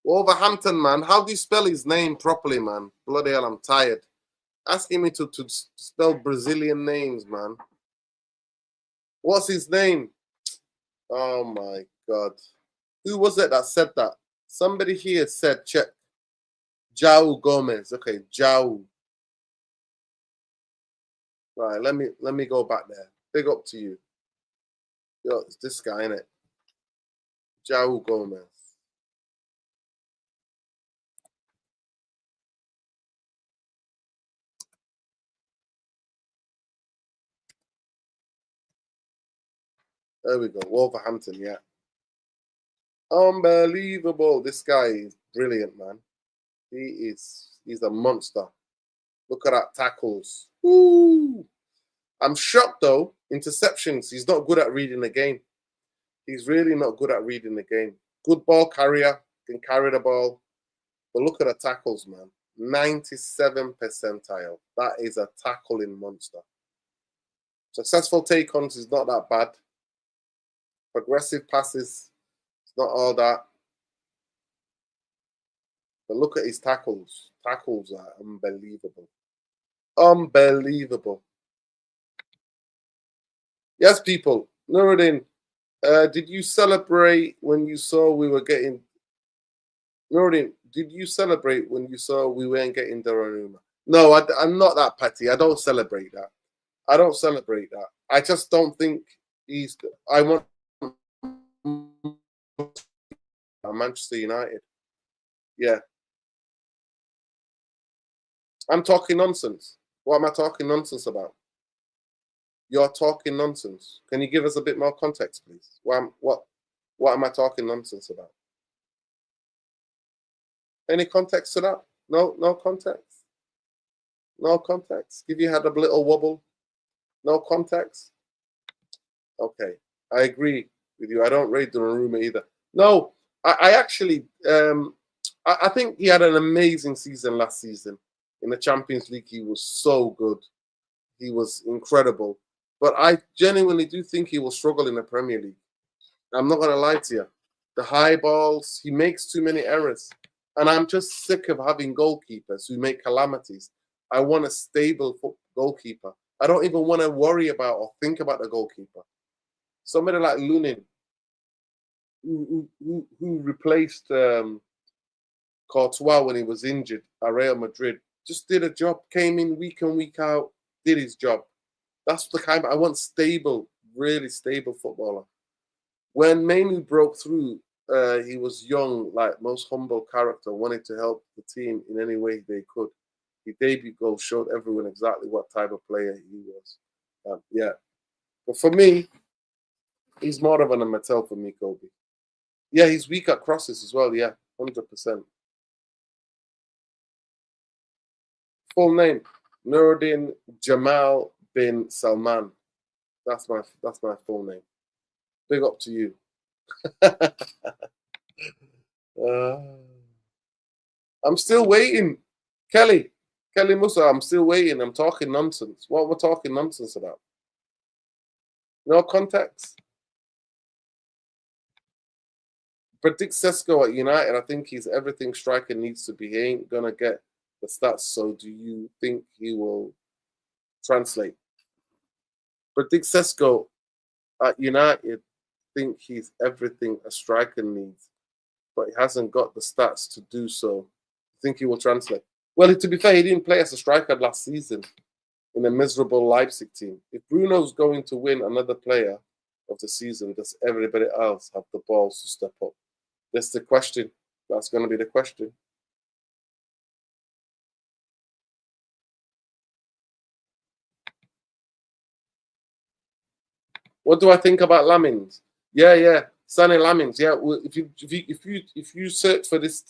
Wolverhampton, man. How do you spell his name properly, man? Bloody hell, I'm tired. Asking me to spell Brazilian names, man. What's his name? Oh, my God. Who was it that said that? Somebody here said, check. João Gomez. Okay, João. Right, let me go back there. Big up to you. Yo, it's this guy, innit? João Gomez. There we go. Wolverhampton, yeah. Unbelievable. This guy is brilliant, man. He's a monster. Look at that tackles. Woo! I'm shocked though. Interceptions. He's not good at reading the game. He's really not good at reading the game. Good ball carrier. Can carry the ball. But look at the tackles, man. 97 percentile. That is a tackling monster. Successful take-ons is not that bad. Progressive passes. It's not all that. But look at his tackles. Tackles are unbelievable. Unbelievable. Yes, people. Nuruddin, did you celebrate when you saw we were getting... Nuruddin, did you celebrate when you saw we weren't getting Donnarumma? No, I'm not that petty. I don't celebrate that. I don't celebrate that. I just don't think he's... I want Manchester United. Yeah. I'm talking nonsense. What am I talking nonsense about? You're talking nonsense. Can you give us a bit more context, please? What am I talking nonsense about? Any context to that? No context. No context. If you had a little wobble, no context. Okay, I agree with you. I don't rate Donnarumma either. No, I actually, I think he had an amazing season last season in the Champions League. He was so good. He was incredible. But I genuinely do think he will struggle in the Premier League. I'm not going to lie to you. The high balls, he makes too many errors. And I'm just sick of having goalkeepers who make calamities. I want a stable goalkeeper. I don't even want to worry about or think about the goalkeeper. Somebody like Lunin, who replaced Courtois when he was injured at Real Madrid, just did a job, came in week in, week out, did his job. That's the kind I want stable, really stable footballer. When Mainu broke through, he was young, like most humble character, wanted to help the team in any way they could. His debut goal showed everyone exactly what type of player he was. Yeah. But for me, he's more of an amateur for me, Kobe. Yeah, he's weak at crosses as well. Yeah, 100%. Full name: Nuruddin Jamal bin Salman. That's my full name. Big up to you. I'm still waiting, Kelly Musa. I'm still waiting. I'm talking nonsense. What we're talking nonsense about? No context. Predict Sesko at United. I think he's everything striker needs to be. He ain't gonna get the stats. So, do you think he will translate? Predict Sesko at United. Think he's everything a striker needs, but he hasn't got the stats to do so. Think he will translate? Well, to be fair, he didn't play as a striker last season in a miserable Leipzig team. If Bruno's going to win another player of the season, does everybody else have the balls to step up? That's the question. That's going to be the question. What do I think about Lamins? Yeah, Sonny Lamins. Yeah, well, if you search for this,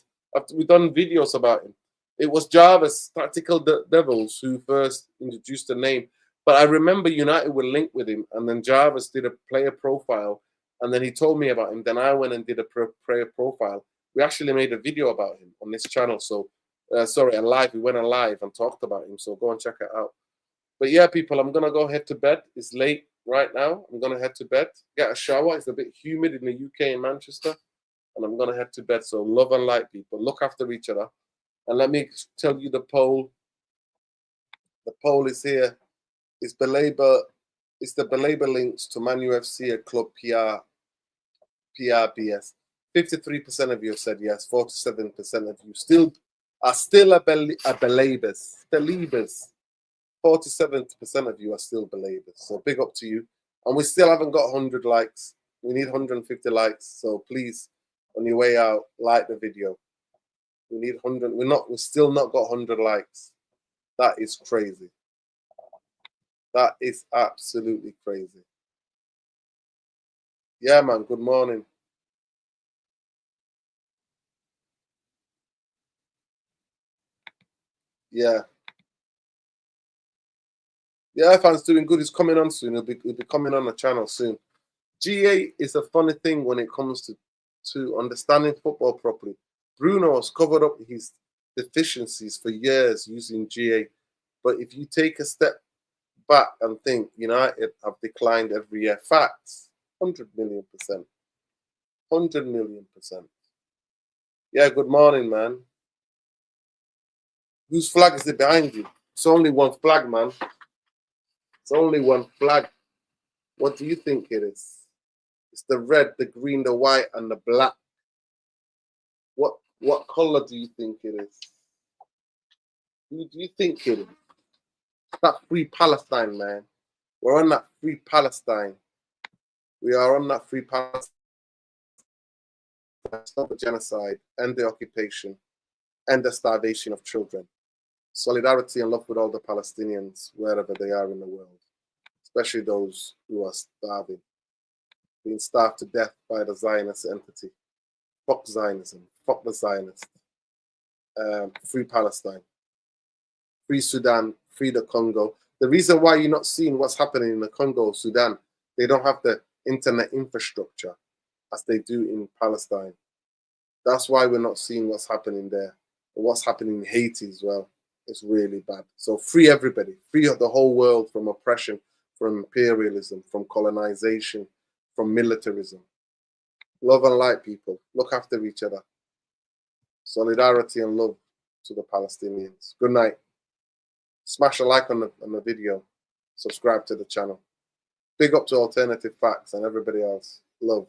we've done videos about him. It was Jarvis Tactical Devils who first introduced the name. But I remember United were linked with him, and then Jarvis did a player profile, and then he told me about him. Then I went and did a player profile. We actually made a video about him on this channel. So, sorry, alive. We went alive and talked about him. So go and check it out. But yeah, people, I'm gonna go head to bed. It's late right now. I'm gonna head to bed, get a shower. It's a bit humid in the UK in Manchester, and I'm gonna head to bed. So love and light, people. Look after each other. And let me tell you the poll. The poll is here. It's Baleba. It's the Baleba links to Man UFC at Club PRBS. 53% of you have said yes. 47% of you are still a Balebas. Believers. 47% of you are still believers. So big up to you. And we still haven't got 100 likes. We need 150 likes. So please, on your way out, like the video. We need 100. We're still not got 100 likes. That is crazy. That is absolutely crazy. Yeah, man. Good morning. Yeah. Yeah, Fan's doing good. He's coming on soon. He'll be coming on the channel soon. GA is a funny thing when it comes to understanding football properly. Bruno has covered up his deficiencies for years using GA. But if you take a step back and think United have declined every year, facts, 100 million%. 100 million%. Yeah, good morning, man. Whose flag is it behind you? It's only one flag, man. It's only one flag. What do you think it is? It's the red, the green, the white, and the black. What color do you think it is? Who do you think it is? That free Palestine, man. We're on that free Palestine. We are on that free Palestine. Stop the genocide, end the occupation, end the starvation of children. Solidarity and love with all the Palestinians, wherever they are in the world, especially those who are starving, being starved to death by the Zionist entity. Fuck Zionism, fuck the Zionists. Free Palestine, free Sudan, free the Congo. The reason why you're not seeing what's happening in the Congo, Sudan, they don't have the internet infrastructure as they do in Palestine. That's why we're not seeing what's happening there. But what's happening in Haiti as well. It's really bad. So free everybody, free the whole world from oppression, from imperialism, from colonization, from militarism. Love and light, people. Look after each other. Solidarity and love to the Palestinians. Good night. Smash a like on the video. Subscribe to the channel. Big up to Alternative Facts and everybody else. Love.